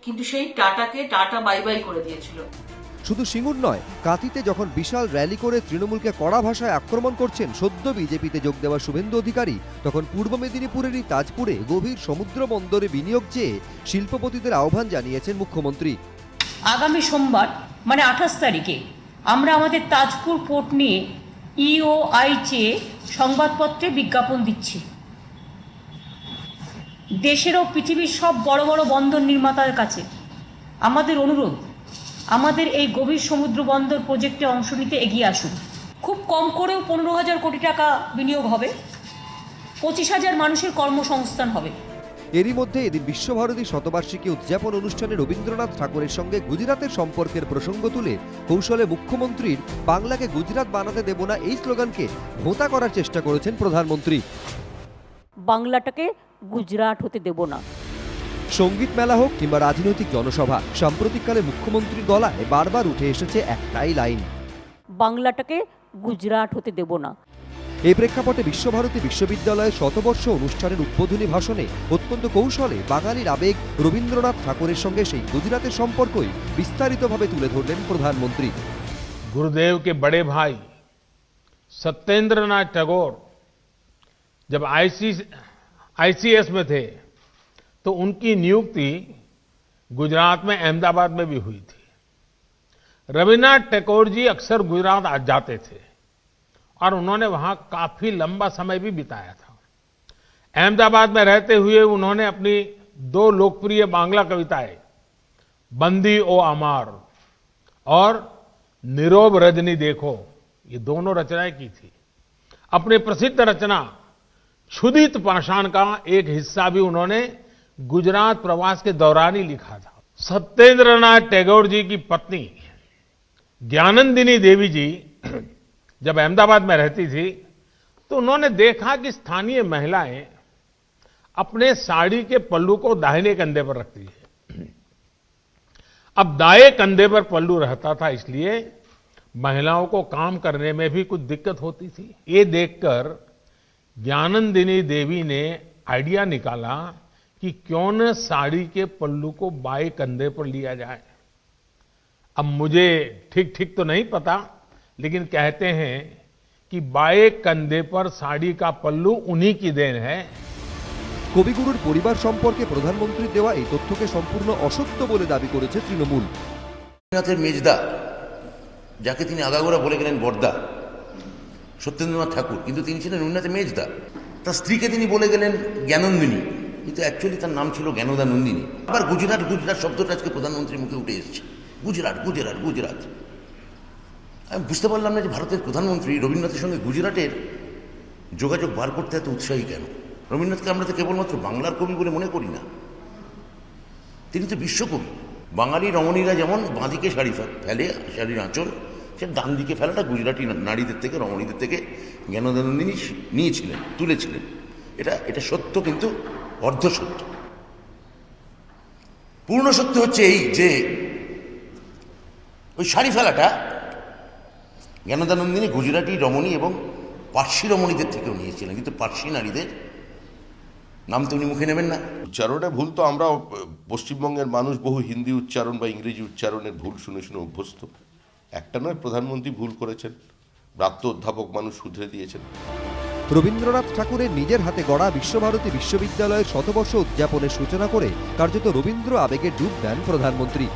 কিন্তু সেই টাটাকে টাটা বাই বাই করে দিয়েছিল।
শুধু সিঙ্গুর নয়, কাঁথিতে যখন বিশাল র্যালি করে তৃণমূলকে কড়া ভাষায় আক্রমণ করছেন সদ্য বিজেপিতে যোগ দেওয়া শুভেন্দু অধিকারী, তখন পূর্ব মেদিনীপুরেরই তাজপুরে গভীর সমুদ্র বন্দরে বিনিয়োগ চেয়ে শিল্পপতিদের আহ্বান জানিয়েছেন মুখ্যমন্ত্রী।
আগামী সোমবার মানে 28 তারিখে আমরা আমাদের তাজপুর পোর্ট নিয়ে ইওআই চেয়ে সংবাদপত্রে বিজ্ঞাপন দিচ্ছি। দেশের ও পৃথিবীর সব বড় বড় বন্দর নির্মাতার কাছে আমাদের অনুরোধ, আমাদের এই গভীর সমুদ্র বন্দর প্রজেক্টে অংশ নিতে এগিয়ে আসুন। খুব কম করেও 15,000 কোটি টাকা বিনিয়োগ হবে, 25,000 মানুষের কর্মসংস্থান হবে।
এরই মধ্যে এদিন বিশ্বভারতী শতবার্ষিকী উদযাপন অনুষ্ঠানে রবীন্দ্রনাথ ঠাকুরের সঙ্গে গুজরাতের সম্পর্কের প্রসঙ্গ তুলে কৌশলে মুখ্যমন্ত্রীর বাংলাকে গুজরাট বানাতে দেব না এই স্লোগানকে ভোঁতা করার চেষ্টা করেছেন প্রধানমন্ত্রী।
বাংলাটাকে গুজরাট হতে দেব না।
সঙ্গীত মেলা হোক কিংবা রাজনৈতিক জনসভা, সাম্প্রতিককালে মুখ্যমন্ত্রীর গলায় বারবার উঠে এসেছে একটাই লাইন,
বাংলাটাকে গুজরাট হতে দেব না।
এই প্রেক্ষাপটে বিশ্বভারতী বিশ্ববিদ্যালয়ের শতবর্ষ অনুষ্ঠানের উদ্বোধনী ভাষণে অত্যন্ত কৌশলে বাঙালির আবেগ রবীন্দ্রনাথ ঠাকুরের সঙ্গে সেই গুজরাতের সম্পর্কই বিস্তারিতভাবে তুলে ধরলেন প্রধানমন্ত্রী।
गुरुदेव के बड़े भाई सत्येंद्रनाथ टैगोर जब आईसीएस में थे तो उनकी नियुक्ति गुजरात में अहमदाबाद में भी हुई थी। रविन्द्रनाथ टैगोर जी अक्सर गुजरात आ जाते थे और उन्होंने वहां काफी लंबा समय भी बिताया था। अहमदाबाद में रहते हुए उन्होंने अपनी 2 लोकप्रिय बांग्ला कविताएं बंदी ओ अमार और नीरोब रजनी देखो, ये दोनों रचनाएं की थी। अपने प्रसिद्ध रचना क्षुदित पाषाण का एक हिस्सा भी उन्होंने गुजरात प्रवास के दौरान ही लिखा था। सत्येंद्रनाथ टैगोर जी की पत्नी ज्ञानंदिनी देवी जी जब अहमदाबाद में रहती थी तो उन्होंने देखा कि स्थानीय महिलाएं अपने साड़ी के पल्लू को दाहिने कंधे पर रखती है। अब दाएं कंधे पर पल्लू रहता था, इसलिए महिलाओं को काम करने में भी कुछ दिक्कत होती थी। ये देखकर ज्ञानंदिनी देवी ने आइडिया निकाला कि क्यों न साड़ी के पल्लू को बाएं कंधे पर लिया जाए। अब मुझे ठीक तो नहीं पता, लेकिन कहते हैं कि बाएं कंधे पर साड़ी का पल्लू उन्हीं की देन है।
কবিগুরুর পরিবার সম্পর্কে প্রধানমন্ত্রীর দেওয়া এই তথ্যকে সম্পূর্ণ অসত্য বলে দাবি করেছে তৃণমূল।
রবীন্দ্রনাথের মেজদা, যাকে তিনি আগাগোড়া বলে গেলেন বর্দা, সত্যেন্দ্রনাথ ঠাকুর, কিন্তু তিনি ছিলেন রবীন্দ্রনাথের মেজদা। তার স্ত্রীকে তিনি বলে গেলেন জ্ঞানন্দিনী, কিন্তু অ্যাকচুয়ালি তার নাম ছিল জ্ঞানদানন্দিনী। আবার গুজরাট গুজরাট শব্দটা আজকে প্রধানমন্ত্রীর মুখে উঠে এসেছে, গুজরাট গুজরাট গুজরাট। আমি বুঝতে পারলাম না যে ভারতের প্রধানমন্ত্রী রবীন্দ্রনাথের সঙ্গে গুজরাটের যোগাযোগ বার করতে এত উৎসাহী কেন। রবীন্দ্রনাথকে আমরা তো কেবলমাত্র বাংলার কবি বলে মনে করি না, তিনি তো বিশ্বকবি। বাঙালি রমণীরা যেমন বাঁদিকে শাড়ি ফেলে, শাড়ির আঁচল, সে ডান দিকে ফেলাটা গুজরাটি নারীদের থেকে, রমণীদের থেকে জ্ঞানদানন্দিনী নিয়েছিলেন, তুলেছিলেন। এটা সত্য, কিন্তু অর্ধ সত্য। পূর্ণ সত্য হচ্ছে এই যে ওই শাড়ি ফেলাটা জ্ঞানদানন্দিনী গুজরাটি রমণী এবং পার্সি রমণীদের থেকেও নিয়েছিলেন, কিন্তু পার্সি নারীদের নাম তো উনি মুখে নেবেন না।
উচ্চারণে ভুল তো আমরা পশ্চিমবঙ্গের মানুষ বহু হিন্দি উচ্চারণ বা ইংরেজি উচ্চারণের ভুল শুনে শুনে অভ্যস্ত। একটা নয়, প্রধানমন্ত্রী ভুল করেছেন, প্রাপ্ত অধ্যাপক মানুষ শুধরে দিয়েছেন।
রবীন্দ্রনাথ ঠাকুরের নিজের হাতে গড়া বিশ্বভারতী বিশ্ববিদ্যালয়ের শতবর্ষ উদযাপনের সূচনা করে কার্যত রবীন্দ্র আবেগে ডুব দেন প্রধানমন্ত্রী।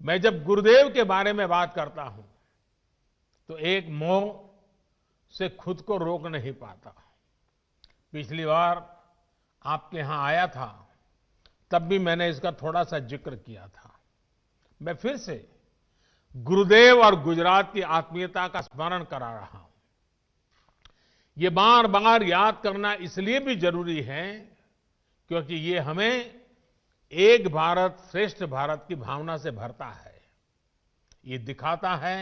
मैं जब गुरुदेव के बारे में बात करता हूं तो एक मोह से खुद को रोक नहीं पाता। पिछली बार आपके यहां आया था, तब भी मैंने इसका थोड़ा सा जिक्र किया था। मैं फिर से गुरुदेव और गुजरात की आत्मीयता का स्मरण करा रहा हूं। ये बार बार याद करना इसलिए भी जरूरी है क्योंकि ये हमें एक भारत श्रेष्ठ भारत की भावना से भरता है। ये दिखाता है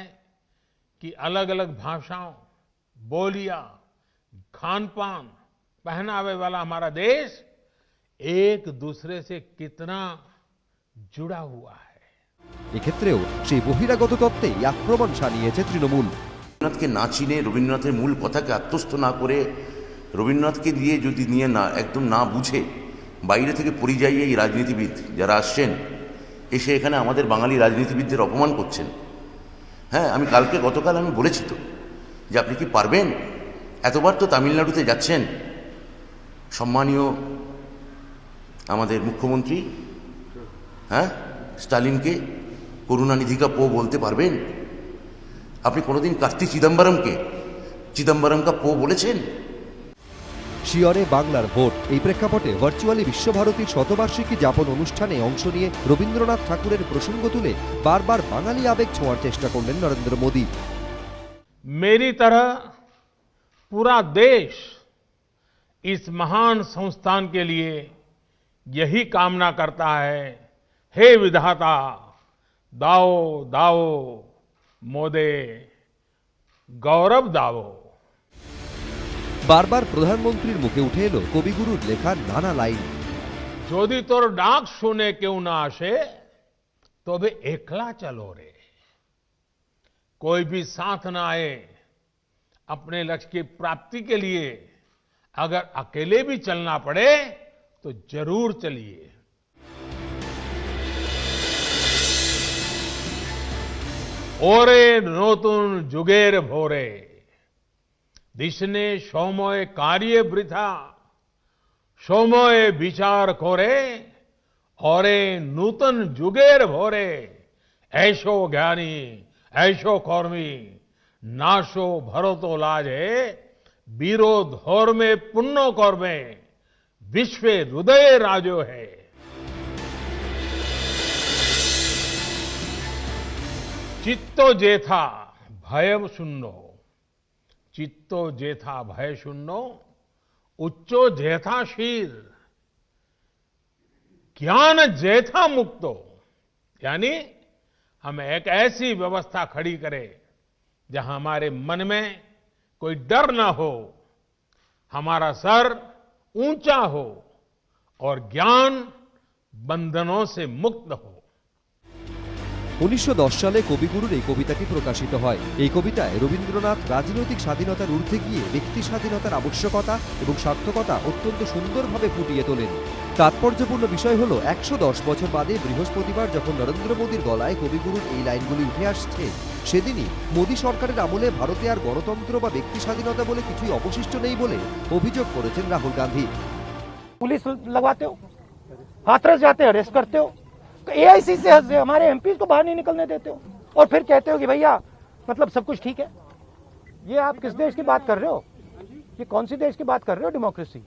कि अलग अलग भाषाओं, बोलियां, खान पान, पहनावे वाला हमारा देश एक दूसरे से कितना जुड़ा हुआ है।
এক্ষেত্রেও সেই বহিরাগত তত্ত্বেই আক্রমণ শানিয়েছে তৃণমূল।
রবীন্দ্রনাথকে না চিনে, রবীন্দ্রনাথের মূল কথাকে আত্মস্থ না করে, রবীন্দ্রনাথকে দিয়ে যদি নিয়ে না একদম না বুঝে বাইরে থেকে পরিযায়ী এই রাজনীতিবিদ যারা আসছেন, এসে এখানে আমাদের বাঙালি রাজনীতিবিদদের অপমান করছেন। হ্যাঁ, আমি গতকাল আমি বলেছি তো যে আপনি কি পারবেন? এতবার তো তামিলনাড়ুতে যাচ্ছেন, সম্মানীয় আমাদের মুখ্যমন্ত্রী হ্যাঁ স্টালিনকে করুণানিধি কা পো বলতে পারবেন? আপনি কোনোদিন কার্তি চিদম্বরম কা পো বলেছেন?
শিয়রে বাংলার ভোট, এই প্রেক্ষাপটে ভার্চুয়ালি বিশ্বভারতীর শতবার্ষিকী যাপন অনুষ্ঠানে অংশ নিয়ে রবীন্দ্রনাথ ঠাকুরের প্রসঙ্গ তুলে বারবার বাঙালি আবেগ ছোঁয়ার চেষ্টা করলেন নরেন্দ্র মোদী।
मेरी तरह पूरा देश इस महान संस्थान के लिए यही कामना करता है, हे विधाता दाओ दाओ मोदे गौरव दाओ।
বারবার প্রধানমন্ত্রীর মুখে উঠে এলো কবিগুরুর লেখা নানা লাইন।
যদি তোর ডাক শুনে কেউ না আসে তবে একলা চলো রে, कोई भी साथ ना आए, अपने लक्ष्य की प्राप्ति के लिए अगर अकेले भी चलना पड़े तो जरूर चलिए। ओरे नूतन जुगेर भोरे दिशने सोमोय कार्य वृथा, सोमोय विचार खोरे, ओरे नूतन जुगेर भोरे, ऐशो ज्ञानी ऐशो कौर्मी, नाशो भरतो लाजे, बीरो धोर में पुण्यो कौर्मे, विश्व हृदय राजो है। चित्तो जेथा भयम शून्नो, चित्तो जेथा भय शून्नो, उच्चो जेथा शीर, ज्ञान जेथा मुक्तो। यानी हम एक ऐसी व्यवस्था खड़ी करें जहां हमारे मन में कोई डर ना हो, हमारा सर ऊंचा हो और ज्ञान बंधनों से मुक्त हो।
1910 সালে কবিগুরুর এই কবিতাটি প্রকাশিত হয়। এই কবিতায় রবীন্দ্রনাথ রাজনৈতিক স্বাধীনতার ঊর্ধ্বে গিয়ে ব্যক্তি স্বাধীনতার আবশ্যকতা এবং সার্থকতা অত্যন্ত সুন্দরভাবে ফুটিয়ে তোলেন। তাৎপর্যপূর্ণ বিষয় হলো 110 বছর বাদে বৃহস্পতিবার যখন নরেন্দ্র মোদীর গলায় কবিগুরুর এই লাইনগুলি উঠে আসছে, সেদিনই মোদী সরকারের আমলে ভারতে আর গণতন্ত্র বা ব্যক্তি স্বাধীনতা বলে কিছুই অবশিষ্ট নেই বলে অভিযোগ করেছেন রাহুল গান্ধী।
पुलिस लगवाते हो, हाथरस जाते हो, अरेस्ट करते हो, एआईसी से हमारे एमपी को बाहर नहीं निकलने देते हो, और फिर कहते हो कि भैया मतलब सब कुछ ठीक है। ये आप किस देश की बात कर रहे हो? ये कौन सी देश की बात कर रहे हो? डेमोक्रेसी?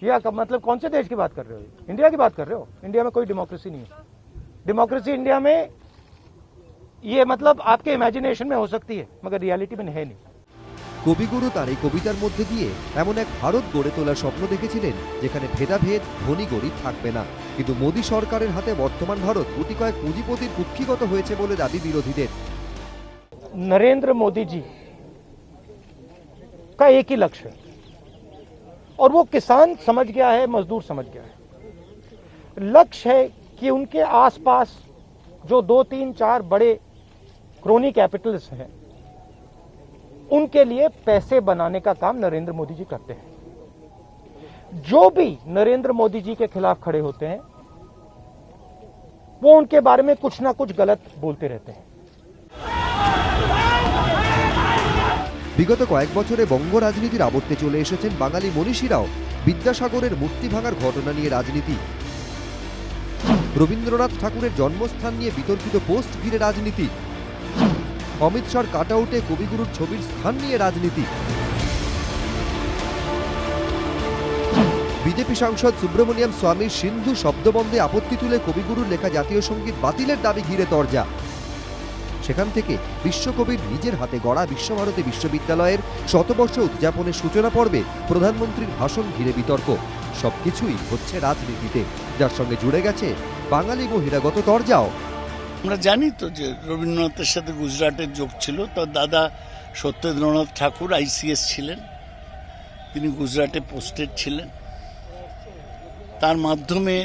या मतलब कौन से देश की बात कर रहे हो? इंडिया की बात कर रहे हो? इंडिया में कोई डेमोक्रेसी नहीं है। डेमोक्रेसी इंडिया में ये मतलब आपके इमेजिनेशन में हो सकती है, मगर रियलिटी में है नहीं।
কবিগুরু তার এই কবিতার মধ্যে দিয়ে এমন এক ভারত গড়ে তোলার স্বপ্ন দেখেছিলেন যেখানে ভেদাভেদ ধনী গরিব থাকবে না। কিন্তু মোদী সরকারের হাতে বর্তমান ভারত গুটি কয়েক পুঁজিপতির কুক্ষিগত হয়েছে বলে দাবি বিরোধীদের।
नरेंद्र मोदी जी का एक ही लक्ष्य है, और वो किसान समझ गया है, मजदूर समझ गया है। लक्ष्य है कि उनके आसपास जो 2, 3, 4 बड़े क्रोनी कैपिटल्स हैं, उनके लिए पैसे बनाने का काम नरेंद्र मोदी जी करते हैं। जो भी नरेंद्र मोदी जी के खिलाफ खड़े होते हैं, वो उनके बारे में कुछ ना कुछ गलत बोलते रहते हैं।
বিগত কয়েক বছরে বঙ্গ রাজনীতির আবর্তে চলে এসেছেন বাঙালি মনীষীরাও। বিদ্যাসাগরের মূর্তি ভাঙার ঘটনা নিয়ে রাজনীতি, রবীন্দ্রনাথ ঠাকুরের জন্মস্থান নিয়ে বিতর্কিত পোস্ট ঘিরে রাজনীতি, অমিত শাহর কাটআউটে কবিগুরুর ছবির স্থান নিয়ে রাজনীতি, বিজেপি সাংসদ সুব্রমণিয়াম স্বামীর সিন্ধু শব্দবন্ধে আপত্তি তুলে কবিগুরুর লেখা জাতীয় সঙ্গীত বাতিলের দাবি ঘিরে তরজা। সেখান থেকে বিশ্বকবির নিজের হাতে গড়া বিশ্বভারতী বিশ্ববিদ্যালয়ের শতবর্ষ উদযাপনের সূচনা পর্বে প্রধানমন্ত্রীর ভাষণ ঘিরে বিতর্ক। সবকিছুই হচ্ছে রাজনীতিতে, যার সঙ্গে জুড়ে গেছে বাঙালি বহিরাগত তরজাও।
আমরা জানি তো যে রবীন্দ্রনাথের সাথে গুজরাটের যোগ ছিল। তার দাদা সত্যেন্দ্রনাথ ঠাকুর আইসিএস ছিলেন, তিনি গুজরাটে পোস্টেড ছিলেন, তার মাধ্যমে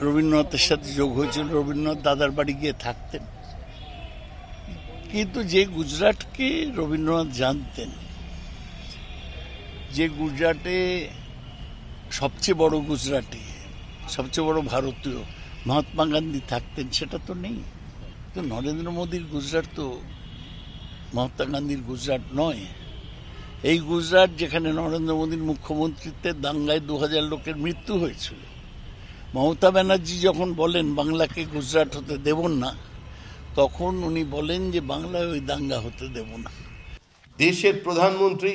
রবীন্দ্রনাথের সাথে যোগ হয়েছিল। রবীন্দ্রনাথ দাদার বাড়ি গিয়ে থাকতেন, কিন্তু যে গুজরাটকে রবীন্দ্রনাথ জানতেন, যে গুজরাটে সবচেয়ে বড় গুজরাটি, সবচেয়ে বড় ভারতীয় মহাত্মা গান্ধী থাকতেন, সেটা তো নেই। তো নরেন্দ্র মোদীর গুজরাট তো মহাত্মা গান্ধীর গুজরাট নয়। এই গুজরাট যেখানে নরেন্দ্র মোদীর মুখ্যমন্ত্রীত্বের দাঙ্গায় 2000 লোকের মৃত্যু হয়েছিল। মমতা ব্যানার্জি যখন বলেন বাংলাকে গুজরাট হতে দেব না, তখন উনি বলেন যে বাংলায় ওই দাঙ্গা হতে দেব না।
দেশের প্রধানমন্ত্রী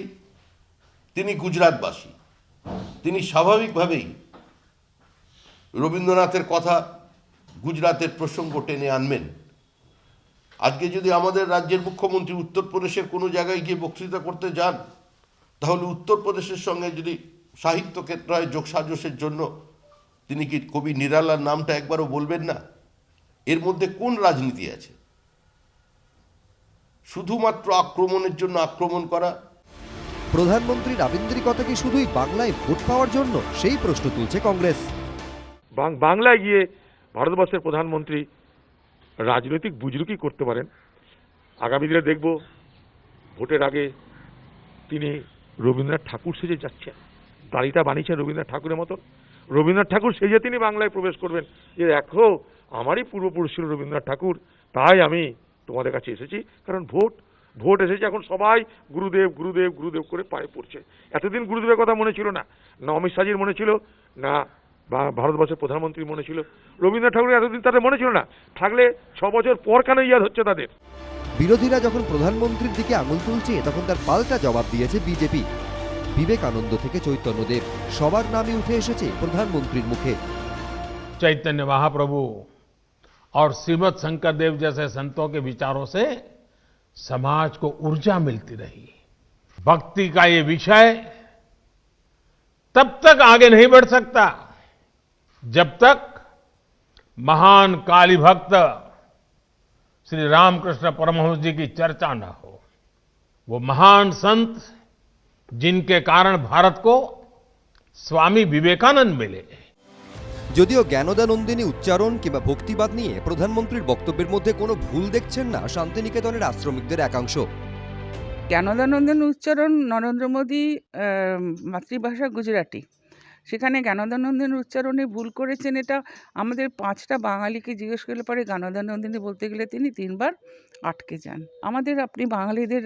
তিনি গুজরাটবাসী, তিনি স্বাভাবিকভাবেই রবীন্দ্রনাথের কথা, গুজরাতের প্রসঙ্গ টেনে আনবেন। আজকে যদি আমাদের রাজ্যের মুখ্যমন্ত্রী উত্তরপ্রদেশের কোনো জায়গায় গিয়ে বক্তৃতা করতে যান, তাহলে উত্তরপ্রদেশের সঙ্গে যদি সাহিত্য ক্ষেত্র হয় যোগসাজশের জন্য, তিনি কি কবি নিরালার নামটা একবারও বলবেন না? এর মধ্যে কোন রাজনীতি আছে? শুধুমাত্র আক্রমণের জন্য আক্রমণ করা।
প্রধানমন্ত্রীর আবিন্দ্রিকতা কি শুধুই বাংলায় ভোট পাওয়ার জন্য, সেই প্রশ্ন তুলছে কংগ্রেস।
বাংলায় গিয়ে ভারতবর্ষের প্রধানমন্ত্রী রাজনৈতিক বুজরুকি করতে পারেন। আগামী দিনে দেখব ভোটের আগে তিনি রবীন্দ্রনাথ ঠাকুর সেজে যাচ্ছেন, দাড়িটা বানিয়েছেন রবীন্দ্রনাথ ঠাকুরের মতো। রবীন্দ্রনাথ ঠাকুর সেজে তিনি বাংলায় প্রবেশ করবেন, যে দেখো আমারই পূর্বপুরুষ ছিল রবীন্দ্রনাথ ঠাকুর, তাই আমি তোমাদের কাছে এসেছি। কারণ ভোট এসেছে, এখন সবাই গুরুদেব গুরুদেব গুরুদেব করে পায়ে পড়ছে। এতদিন গুরুদেবের কথা মনে ছিল না, না অমিত শাহজির মনে ছিল, না ভারতবর্ষের প্রধানমন্ত্রীর মনে ছিল। রবীন্দ্রনাথ ঠাকুরের এতদিন তাদের মনে ছিল না, থাকলে 6 বছর পর কেন ইয়াদ হচ্ছে তাদের?
বিরোধীরা যখন প্রধানমন্ত্রীর দিকে আঙুল তুলছে, তখন তার পাল্টা জবাব দিয়েছে বিজেপি। বিবেকানন্দ থেকে চৈতন্যদেব, সবার নামই উঠে এসেছে প্রধানমন্ত্রীর মুখে।
चैतन्य महाप्रभु और श्रीमद शंकर देव जैसे संतों के विचारों से समाज को ऊर्जा मिलती रही। भक्ति का ये विषय तब तक आगे नहीं बढ़ सकता जब तक महान काली भक्त श्री रामकृष्ण परमहंस जी की चर्चा न हो। वो महान संत जिनके कारण भारत को स्वामी विवेकानंद मिले।
যদিও জ্ঞানদানন্দিনী উচ্চারণ কিংবা ভক্তিবাদ নিয়ে প্রধানমন্ত্রীর বক্তব্যের মধ্যে কোনো ভুল দেখছেন না শান্তিনিকেতনের আশ্রমিকদের একাংশ।
জ্ঞানদানন্দিনী উচ্চারণ, নরেন্দ্র মোদী মাতৃভাষা গুজরাটি, সেখানে জ্ঞানদানন্দিনীর উচ্চারণে ভুল করেছেন। এটা আমাদের 5টা বাঙালিকে জিজ্ঞেস করলে পরে জ্ঞানদানন্দিনী বলতে গেলে তিনি 3 বার আটকে যান। আমাদের আপনি বাঙালিদের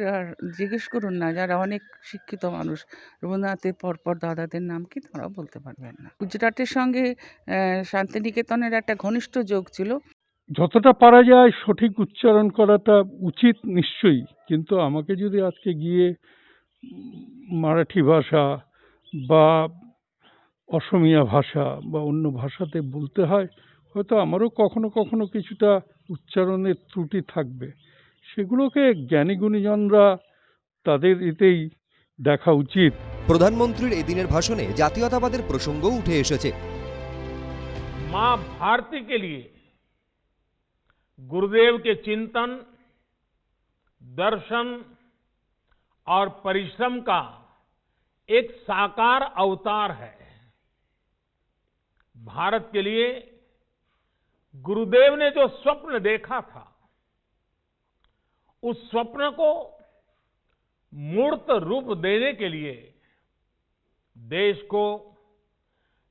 জিজ্ঞেস করুন না, যারা অনেক শিক্ষিত মানুষ, রবীন্দ্রনাথের পরপর দাদাদের নাম কি তারাও বলতে পারবেন না। গুজরাটের সঙ্গে শান্তিনিকেতনের একটা ঘনিষ্ঠ যোগ ছিল।
যতটা পারা যায় সঠিক উচ্চারণ করাটা উচিত নিশ্চয়ই, কিন্তু আমাকে যদি আজকে গিয়ে মারাঠি ভাষা বা অসমিয়া ভাষা বা অন্য ভাষাতে বলতে হয়, হয়তো আমারও কখনো কখনো কিছুটা উচ্চারণের ত্রুটি থাকবে। সেগুলোকে জ্ঞানী গুণীজনরা তাদের এতেই দেখা উচিত।
প্রধানমন্ত্রীর এদিনের ভাষণে জাতীয়তাবাদের প্রসঙ্গও উঠে এসেছে।
मां भारती के लिए गुरुदेव के चिंतन, दर्शन और परिश्रम का एक साकार अवतार है। भारत के लिए गुरुदेव ने जो स्वप्न देखा था, उस स्वप्न को मूर्त रूप देने के लिए देश को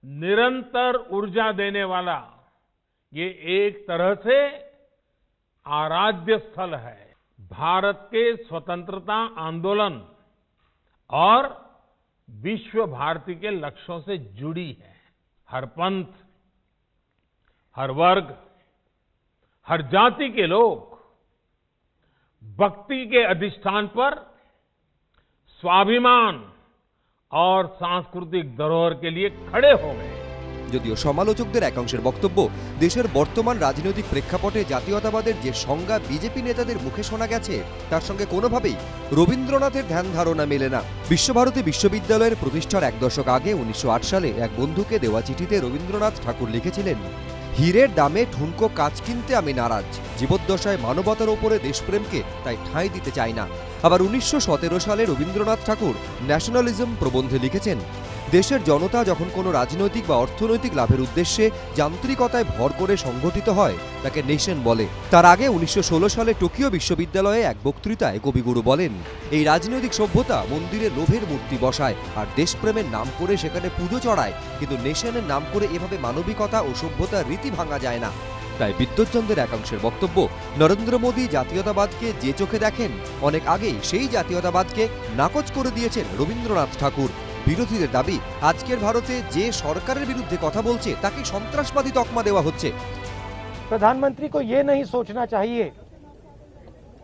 निरंतर ऊर्जा देने वाला ये एक तरह से आराध्य स्थल है। भारत के स्वतंत्रता आंदोलन और विश्व भारती के लक्ष्यों से जुड़ी है। हर पंथ, हर वर्ग, हर जाति के लोग भक्ति के अधिष्ठान पर स्वाभिमान और सांस्कृतिक धरोहर के लिए खड़े हो गए।
যদিও সমালোচকদের একাংশের বক্তব্য, দেশের বর্তমান রাজনৈতিক প্রেক্ষাপটে জাতীয়তাবাদের যে সংজ্ঞা বিজেপি নেতাদের মুখে শোনা গেছে, তার সঙ্গে কোনোভাবেই রবীন্দ্রনাথের ধ্যান ধারণা মেলে না। বিশ্বভারতী বিশ্ববিদ্যালয়ের প্রতিষ্ঠার 1 দশক আগে 1908 সালে এক বন্ধুকে দেওয়া চিঠিতে রবীন্দ্রনাথ ঠাকুর লিখেছিলেন, হীরের দামে ঠুনকো কাজ কিনতে আমি নারাজ, জীবদ্দশায় মানবতার ওপরে দেশপ্রেমকে তাই ঠাঁই দিতে চাই না। আবার 1917 সালে রবীন্দ্রনাথ ঠাকুর ন্যাশনালিজম প্রবন্ধে লিখেছেন, দেশের জনতা যখন কোনো রাজনৈতিক বা অর্থনৈতিক লাভের উদ্দেশ্যে যান্ত্রিকতায় ভর করে সংগঠিত হয় তাকে নেশন বলে। তার আগে 1916 সালে টোকিও বিশ্ববিদ্যালয়ে এক বক্তৃতায় কবিগুরু বলেন, এই রাজনৈতিক সভ্যতা মন্দিরে লোভের মূর্তি বসায় আর দেশপ্রেমের নাম করে সেখানে পুজো চড়ায়, কিন্তু নেশনের নাম করে এভাবে মানবিকতা ও সভ্যতার রীতি ভাঙা যায় না। তাই বিদ্বজ্জনদের একাংশের বক্তব্য, নরেন্দ্র মোদী জাতীয়তাবাদকে যে চোখে দেখেন অনেক আগেই সেই জাতীয়তাবাদকে নাকচ করে দিয়েছেন রবীন্দ্রনাথ ঠাকুর। বিরোধীদের দাবি, আজকের ভারতে যে সরকারের বিরুদ্ধে কথা বলছে তাকে সন্ত্রাসবাদী তকমা দেওয়া হচ্ছে।
प्रधानमंत्री को ये नहीं सोचना चाहिए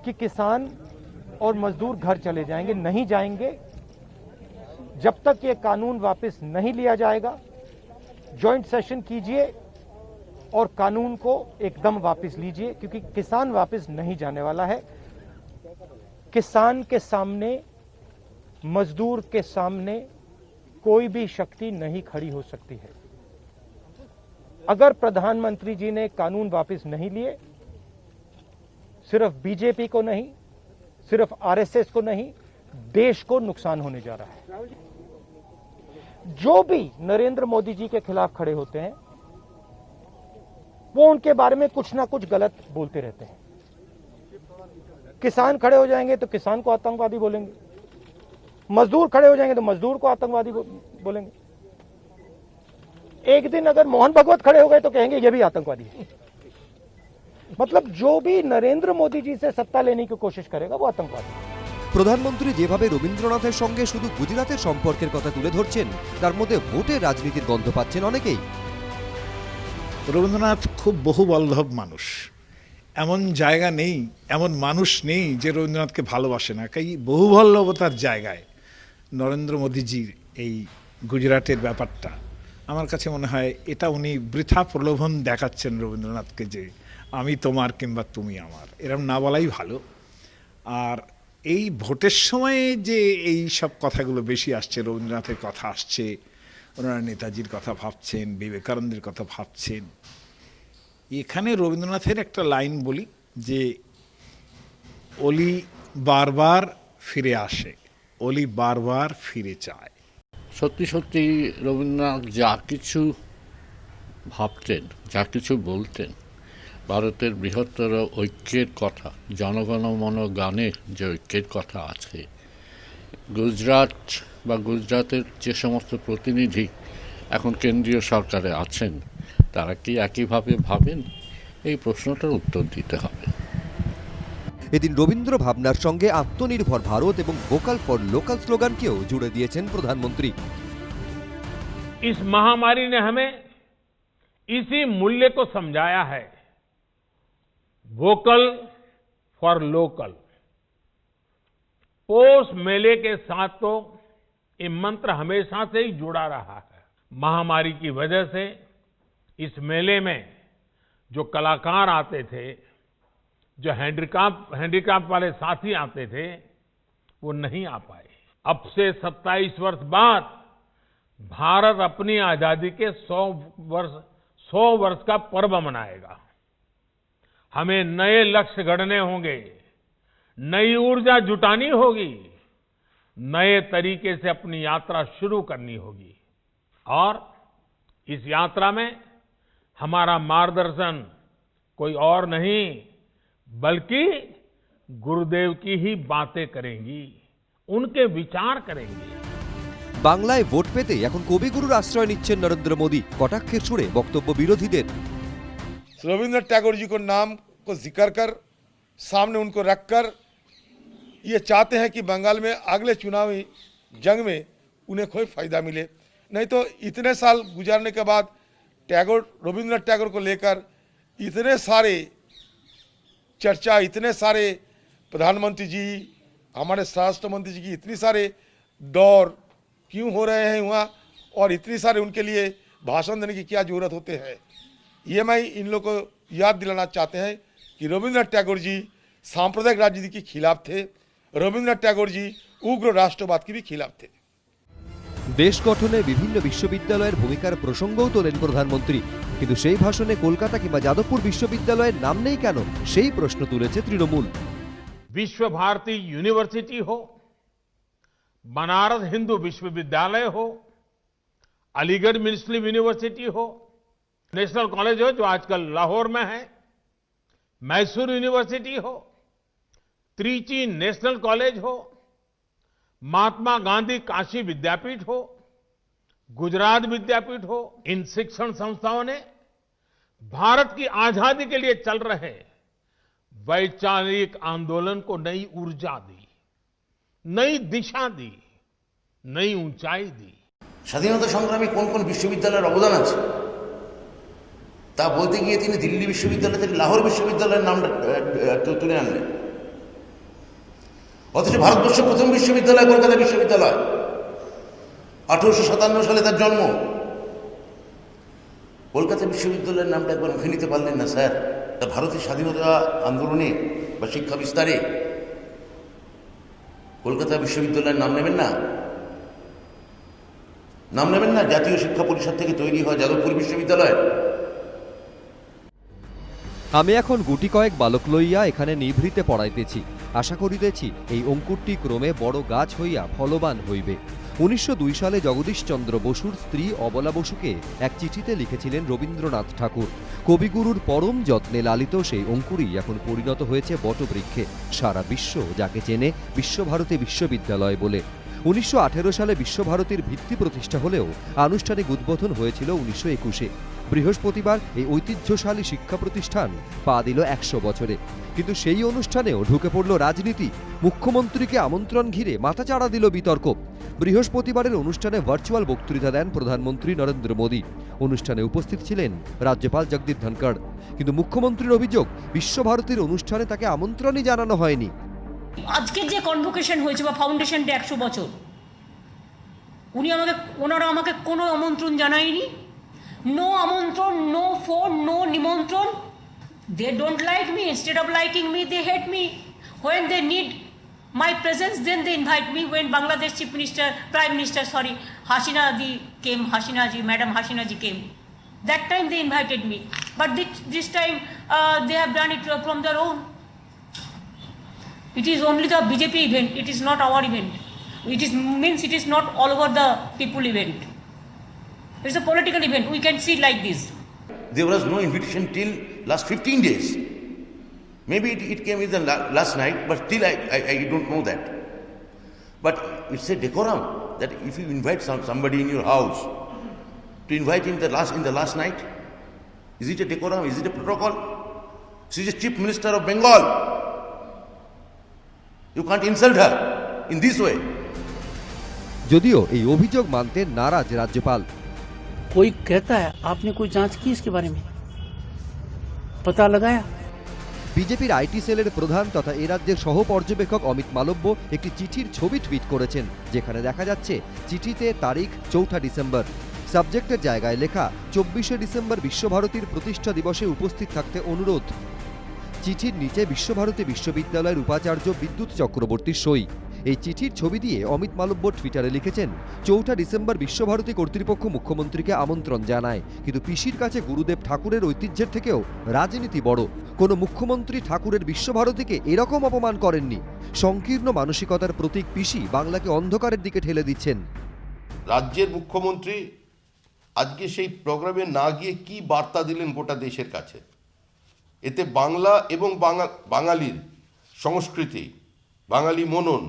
कि किसान और मजदूर घर चले जाएंगे, नहीं जाएंगे। जब तक ये कानून वापस नहीं लिया जाएगा, जॉइंट सेशन कीजिए और कानून को एकदम वापस लीजिए, क्योंकि किसान वापस नहीं जाने वाला है। किसान के सामने, मजदूर के सामने कोई भी शक्ति नहीं खड़ी हो सकती है। अगर प्रधानमंत्री जी ने कानून वापस नहीं लिए, सिर्फ बीजेपी को नहीं, सिर्फ आरएसएस को नहीं, देश को नुकसान होने जा रहा है। जो भी नरेंद्र मोदी जी के खिलाफ खड़े होते हैं वो उनके बारे में कुछ ना कुछ गलत बोलते रहते हैं। किसान खड़े हो जाएंगे तो किसान को आतंकवादी बोलेंगे, मजदूर खड़े हो जाएंगे तो मजदूर को आतंकवादी बोलेंगे। एक दिन अगर मोहन भगवत खड़े हो गए तो कहेंगे ये भी आतंकवादी है। मतलब जो भी नरेंद्र मोदी जी से सत्ता लेने की कोशिश करेगा वो आतंकवादी है।
প্রধানমন্ত্রী যেভাবে রবীন্দ্রনাথের সঙ্গে শুধু গুজরাটের সম্পর্কের কথা তুলে ধরছেন, তার মধ্যে ভোটের রাজনীতির গন্ধ পাচ্ছেন অনেকেই।
রবীন্দ্রনাথ খুব বহুবল্লভ মানুষ, এমন জায়গা নেই, এমন মানুষ নেই যে রবীন্দ্রনাথকে ভালোবাসে না। কাই বহুবল্লভতার জায়গায় নরেন্দ্র মোদীজির এই গুজরাটের ব্যাপারটা আমার কাছে মনে হয় এটা উনি বৃথা প্রলোভন দেখাচ্ছেন রবীন্দ্রনাথকে যে আমি তোমার কিংবা তুমি আমার, এরকম না বলাই ভালো। আর এই ভোটের সময়ে যে এই সব কথাগুলো বেশি আসছে, রবীন্দ্রনাথের কথা আসছে, ওনারা নেতাজির কথা ভাবছেন, বিবেকানন্দের কথা ভাবছেন। এখানে রবীন্দ্রনাথের একটা লাইন বলি যে অলি বারবার ফিরে আসে, অলি বারবার ফিরে চায়।
সত্যি সত্যি রবীন্দ্রনাথ যা কিছু ভাবতেন, যা কিছু বলতেন, ভারতের বৃহত্তর ঐক্যের কথা, জনগণমন গানে যে ঐক্যের কথা আছে, গুজরাট বা গুজরাটের যে সমস্ত প্রতিনিধি এখন কেন্দ্রীয় সরকারে আছেন তারা কি একইভাবে ভাবেন? এই প্রশ্নটার উত্তর দিতে হবে।
এদিন রবীন্দ্র ভাবনার সঙ্গে আত্মনির্ভর ভারত এবং ভোকাল ফর লোকাল স্লোগানকেও জুড়ে দিয়েছেন প্রধানমন্ত্রী।
इस महामारी ने हमें इसी मूल्य को समझाया है, वोकल फॉर लोकल। पोष मेले के साथ तो ये मंत्र हमेशा से ही जुड़ा रहा है। महामारी की वजह से इस मेले में जो कलाकार आते थे, जो हैंडीक्राफ्ट वाले साथी आते थे, वो नहीं आ पाए। अब से 27 वर्ष बाद भारत अपनी आजादी के 100 वर्ष का पर्व मनाएगा। हमें नए लक्ष्य गढ़ने होंगे, नई ऊर्जा जुटानी होगी, नए तरीके से अपनी यात्रा शुरू करनी होगी। और इस यात्रा में हमारा मार्गदर्शन कोई और नहीं बल्कि गुरुदेव की ही बातें करेंगी, उनके विचार करेंगे।
বাংলায় ভোট পেতে এখন কবিগুরুর আশ্রয় নিচ্ছেন নরেন্দ্র মোদী। কটাক্ষের সুরে বক্তব্য বিরোধীদের।
रविन्द्रनाथ टैगोर जी को नाम को जिक्र कर सामने उनको रखकर ये चाहते हैं कि बंगाल में अगले चुनावी जंग में उन्हें कोई फायदा मिले। नहीं तो इतने साल गुजारने के बाद रविन्द्रनाथ टैगोर को लेकर इतने सारे चर्चा, इतने सारे प्रधानमंत्री जी, हमारे राष्ट्र मंत्री जी की इतनी सारे दौर क्यों हो रहे हैं वहाँ, और इतनी सारे उनके लिए भाषण देने की क्या जरूरत होते हैं। ये मैं इन लोगों को याद दिलाना चाहते हैं कि रविन्द्रनाथ टैगोर जी सांप्रदायिक राजनीति के खिलाफ थे, रविन्द्रनाथ टैगोर जी उग्र राष्ट्रवाद के भी खिलाफ थे।
দেশ গঠনে বিভিন্ন বিশ্ববিদ্যালয়ের ভূমিকার প্রসঙ্গও তোলেন প্রধানমন্ত্রী, কিন্তু সেই ভাষণে কলকাতা কিংবা যাদবপুর বিশ্ববিদ্যালয়ের নাম নেই কেন সেই প্রশ্ন তুলেছে তৃণমূল।
विश्व भारती यूनिवर्सिटी हो, बनारस हिंदू विश्वविद्यालय हो, अलीगढ़ मुस्लिम यूनिवर्सिटी हो, नेशनल कॉलेज हो जो आजकल लाहौर में है, मैसूर यूनिवर्सिटी हो, त्रिची नेशनल कॉलेज हो, महात्मा गांधी काशी विद्यापीठ हो, गुजरात विद्यापीठ हो, इन शिक्षण संस्थाओं ने भारत की आजादी के लिए चल रहे वैचारिक आंदोलन को नई ऊर्जा दी, नई दिशा दी, नई ऊंचाई दी।
স্বাধীনতা সংগ্রামে কোন কোন বিশ্ববিদ্যালয়ের অবদান আছে তা বলতে গিয়ে তিনি দিল্লি বিশ্ববিদ্যালয় থেকে লাহোর বিশ্ববিদ্যালয়ের নাম তুলে আনলেন। অথচ ভারতবর্ষের প্রথম বিশ্ববিদ্যালয় কলকাতা বিশ্ববিদ্যালয়, 1857 সালে তার জন্ম। কলকাতা বিশ্ববিদ্যালয়ের নামটা একবার মুখে নিতে পারলেন না স্যার? তা ভারতের স্বাধীনতা আন্দোলনে বা শিক্ষা বিস্তারে কলকাতা বিশ্ববিদ্যালয়ের নাম নেবেন না? নাম নেবেন না জাতীয় শিক্ষা পরিষদ থেকে তৈরি হয় যাদবপুর বিশ্ববিদ্যালয়?
আমি এখন গুটি কয়েক বালক লইয়া এখানে নিভৃতে পড়াইতেছি, আশা করিতেছি এই অঙ্কুরটি ক্রমে বড় গাছ হইয়া ফলবান হইবে। 1902 সালে জগদীশচন্দ্র বসুর স্ত্রী অবলা বসুকে এক চিঠিতে লিখেছিলেন রবীন্দ্রনাথ ঠাকুর। কবিগুরুর পরম যত্নে লালিত সেই অঙ্কুরই এখন পরিণত হয়েছে বটবৃক্ষে। সারা বিশ্ব যাকে চেনে বিশ্বভারতী বিশ্ববিদ্যালয় বলে। 1918 সালে বিশ্বভারতীর ভিত্তি প্রতিষ্ঠা হলেও আনুষ্ঠানিক উদ্বোধন হয়েছিল 1921-এ। বৃহস্পতিবার এই ঐতিহ্যশালী শিক্ষা প্রতিষ্ঠান পা দিল 100 বছরে, কিন্তু সেই অনুষ্ঠানেও ঢুকে পড়ল রাজনীতি। মুখ্যমন্ত্রীকে আমন্ত্রণ ঘিরে মাথাচাড়া দিল বিতর্ক। বৃহস্পতিবারের অনুষ্ঠানে ভার্চুয়াল বক্তৃতা দেন প্রধানমন্ত্রী নরেন্দ্র মোদী। অনুষ্ঠানে উপস্থিত ছিলেন রাজ্যপাল জগদীপ ধনখড়, কিন্তু মুখ্যমন্ত্রীর অভিযোগ বিশ্বভারতীর অনুষ্ঠানে তাকে আমন্ত্রণই জানানো হয়নি।
আজকের যে কনভোকেশন হয়েছে বা ফাউন্ডেশন ডে 100 বছর, ওনারা আমাকে কোনো আমন্ত্রণ জানায়নি। নো আমন্ত্রণ, নো ফোন, নো নিমন্ত্রণ। They don't like me. Instead of liking me, they hate me. When they need my presence, then they invite me. When Bangladesh Prime Minister, Hasina Ji came, Madam Hasina Ji came. That time they invited me. But this time they have done it from their own. It is only the BJP event. It is not our event. Means it is not all over the people event. It is a political event. We can see like this.
There was no invitation till last 15 days. Maybe it came in the last night, but still I don't know that. But it's a decorum that if you invite somebody in your house, to invite him in the last night, is it a decorum? Is it a protocol? She is the Chief Minister of Bengal. You can't insult her in this way.
যদিও এই অভিযোগ মানতে নারাজ রাজ্যপাল।
कोई कहता है आपने कोई जांच की इसके बारे में, पता लगाया?
বিজেপির আইটি সেলের প্রধান তথা এ রাজ্যের সহ পর্যবেক্ষক অমিত মালব্য একটি চিঠির ছবি টুইট করেছেন, যেখানে দেখা যাচ্ছে চিঠিতে তারিখ 4 ডিসেম্বর। সাবজেক্টের জায়গায় লেখা 24 ডিসেম্বর বিশ্বভারতীর প্রতিষ্ঠা দিবসে উপস্থিত থাকতে অনুরোধ। চিঠির নিচে বিশ্বভারতী বিশ্ববিদ্যালয়ের উপাচার্য বিদ্যুৎ চক্রবর্তীর সই। এই চিঠির ছবি দিয়ে অমিত মালব্য টুইটারে লিখেছেন, 4 ডিসেম্বর বিশ্বভারতী কর্তৃপক্ষ মুখ্যমন্ত্রীকে আমন্ত্রণ জানায়, কিন্তু পিসির কাছে গুরুদেব ঠাকুরের ঐতিহ্যের থেকেও রাজনীতি বড়। কোনো মুখ্যমন্ত্রী ঠাকুরের বিশ্বভারতীকে এরকম অপমান করেননি। সংকীর্ণ মানসিকতার প্রতীক পিসি বাংলাকে অন্ধকারের দিকে ঠেলে দিচ্ছেন।
রাজ্যের মুখ্যমন্ত্রী আজকে সেই প্রোগ্রামে না গিয়ে কি বার্তা দিলেন গোটা দেশের কাছে? এতে বাংলা এবং বাঙালির সংস্কৃতি, বাঙালি মনন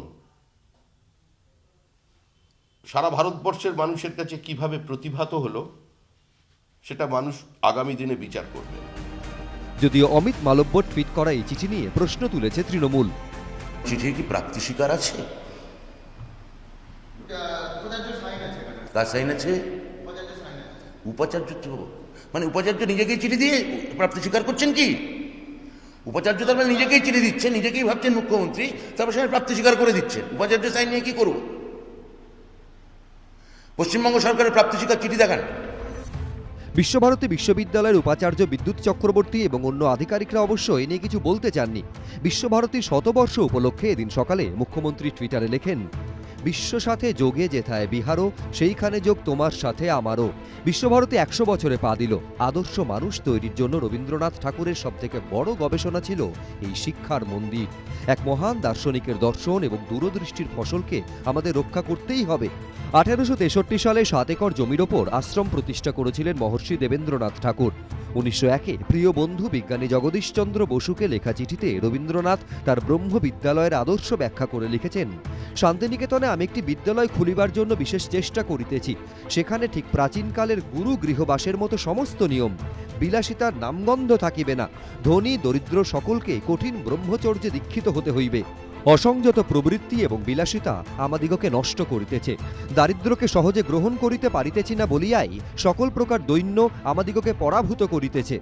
সারা ভারতবর্ষের মানুষের কাছে কিভাবে প্রতিভাত হলো সেটা মানুষ আগামী দিনে বিচার করবে।
যদিও অমিত মালব্য টুইট করা এই চিঠি নিয়ে প্রশ্ন তুলেছে তৃণমূল।
চিঠির কি প্রাপ্তি স্বীকার আছে? কার সাইন আছে? উপাচার্য। মানে উপাচার্য নিজেকেই চিঠি দিয়ে প্রাপ্তি স্বীকার করছেন কি? উপাচার্য তার মানে নিজেকেই চিঠি দিচ্ছেন, নিজেকেই ভাবছেন মুখ্যমন্ত্রী, তারপর সেখানে প্রাপ্তি স্বীকার করে দিচ্ছেন। উপাচার্য সাইন নিয়ে কি করব? পশ্চিমবঙ্গ সরকারের প্রাপ্তি স্বীকার চিঠি দেখান।
বিশ্বভারতী বিশ্ববিদ্যালয়ের উপাচার্য বিদ্যুৎ চক্রবর্তী এবং অন্য আধিকারিকরা অবশ্য এ নিয়ে কিছু বলতে চাননি। বিশ্বভারতীর শতবর্ষ উপলক্ষে এদিন সকালে মুখ্যমন্ত্রী টুইটারে লেখেন, বিশ্ব সাথে যোগে যেথায় বিহারও, সেইখানে যোগ তোমার সাথে আমারও। বিশ্বভারতী 100 বছরে পা দিল। আদর্শ মানুষ তৈরির জন্য রবীন্দ্রনাথ ঠাকুরের সবথেকে বড় গবেষণা ছিল এই শিক্ষার মন্দির। এক মহান দার্শনিকের দর্শন এবং দূরদৃষ্টির ফসলকে আমাদের রক্ষা করতেই হবে। 1863 সালে 7 একর জমির ওপর আশ্রম প্রতিষ্ঠা করেছিলেন মহর্ষি দেবেন্দ্রনাথ ঠাকুর। 1901 প্রিয় বন্ধু বিজ্ঞানী জগদীশচন্দ্র বসুকে লেখা চিঠিতে রবীন্দ্রনাথ তার ব্রহ্ম বিদ্যালয়ের আদর্শ ব্যাখ্যা করে লিখেছেন, শান্তিনিকেতনে আমি একটি বিদ্যালয় খুলিবার জন্য বিশেষ চেষ্টা করিতেছি। সেখানে ঠিক প্রাচীনকালের গুরু গৃহবাসের মতো সমস্ত নিয়ম, বিলাসিতার নামগন্ধ থাকিবে না। ধনী দরিদ্র সকলকে কঠিন ব্রহ্মচর্যে দীক্ষিত হতে হইবে। অসংযত প্রবৃত্তি এবং বিলাসিতা আমাদিগকে নষ্ট করিতেছে। দারিদ্র্যকে সহজে গ্রহণ করিতে পারিতেছি না বলিয়াই সকল প্রকার দৈন্য আমাদিগকে পরাভূত করিতেছে।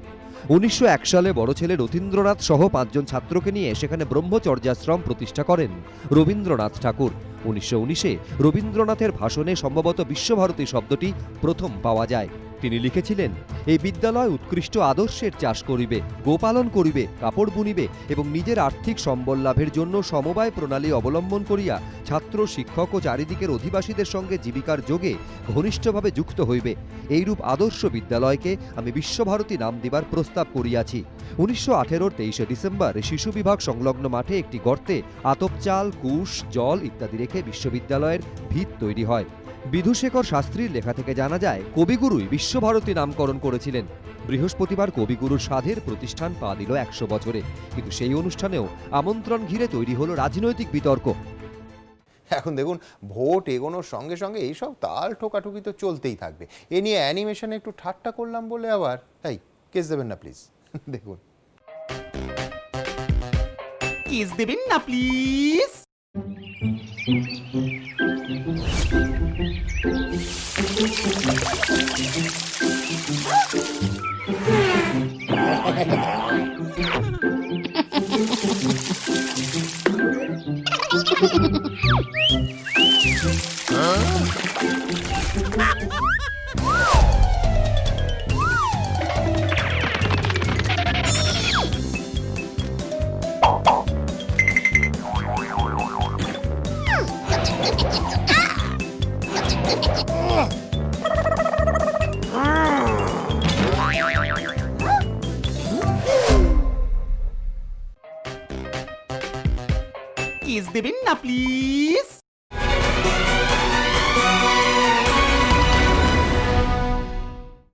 1901 সালে বড় ছেলে রথীন্দ্রনাথ সহ 5 জন ছাত্রকে নিয়ে সেখানে ব্রহ্মচর্যাশ্রম প্রতিষ্ঠা করেন রবীন্দ্রনাথ ঠাকুর। 1919 রবীন্দ্রনাথের ভাষণে সম্ভবত বিশ্বভারতী শব্দটি প্রথম পাওয়া যায়। তিনি লিখেছিলেন, এই বিদ্যালয় উৎকৃষ্ট আদর্শের চাষ করিবে, গোপালন করিবে, কাপড় বুনিবে এবং নিজের আর্থিক সম্বল লাভের জন্য সমবায় প্রণালী অবলম্বন করিয়া ছাত্র, শিক্ষক ও চারিদিকের অধিবাসীদের সঙ্গে জীবিকার যোগে ঘনিষ্ঠভাবে যুক্ত হইবে। এইরূপ আদর্শ বিদ্যালয়কে আমি বিশ্বভারতী নাম দিবার প্রস্তাব করিয়াছি। 1918 23 ডিসেম্বর শিশু বিভাগ সংলগ্ন মাঠে একটি গর্তে আতপ চাল, কুশ, জল ইত্যাদি রেখে বিশ্ববিদ্যালয়ের ভিত তৈরি হয়। বিধুশেখর শাস্ত্রীর লেখা থেকে জানা যায়, কবিগুরুই বিশ্বভারতী নামকরণ করেছিলেন। বৃহস্পতিবার কবিগুরুর সাধের প্রতিষ্ঠান পা দিল 100 বছরে, কিন্তু সেই অনুষ্ঠানেও আমন্ত্রণ ঘিরে তৈরি হলো রাজনৈতিক বিতর্ক।
এখন দেখুন, ভোট এগোনোর সঙ্গে সঙ্গে এইসব তাল ঠোকাঠুকি তো চলতেই থাকবে। এ নিয়ে অ্যানিমেশনে একটু ঠাট্টা করলাম বলে আবার এই কেস দেবেন না প্লিজ। দেখুন,
কেস দেবেন না প্লিজ। কেস দেবেন না প্লিজ।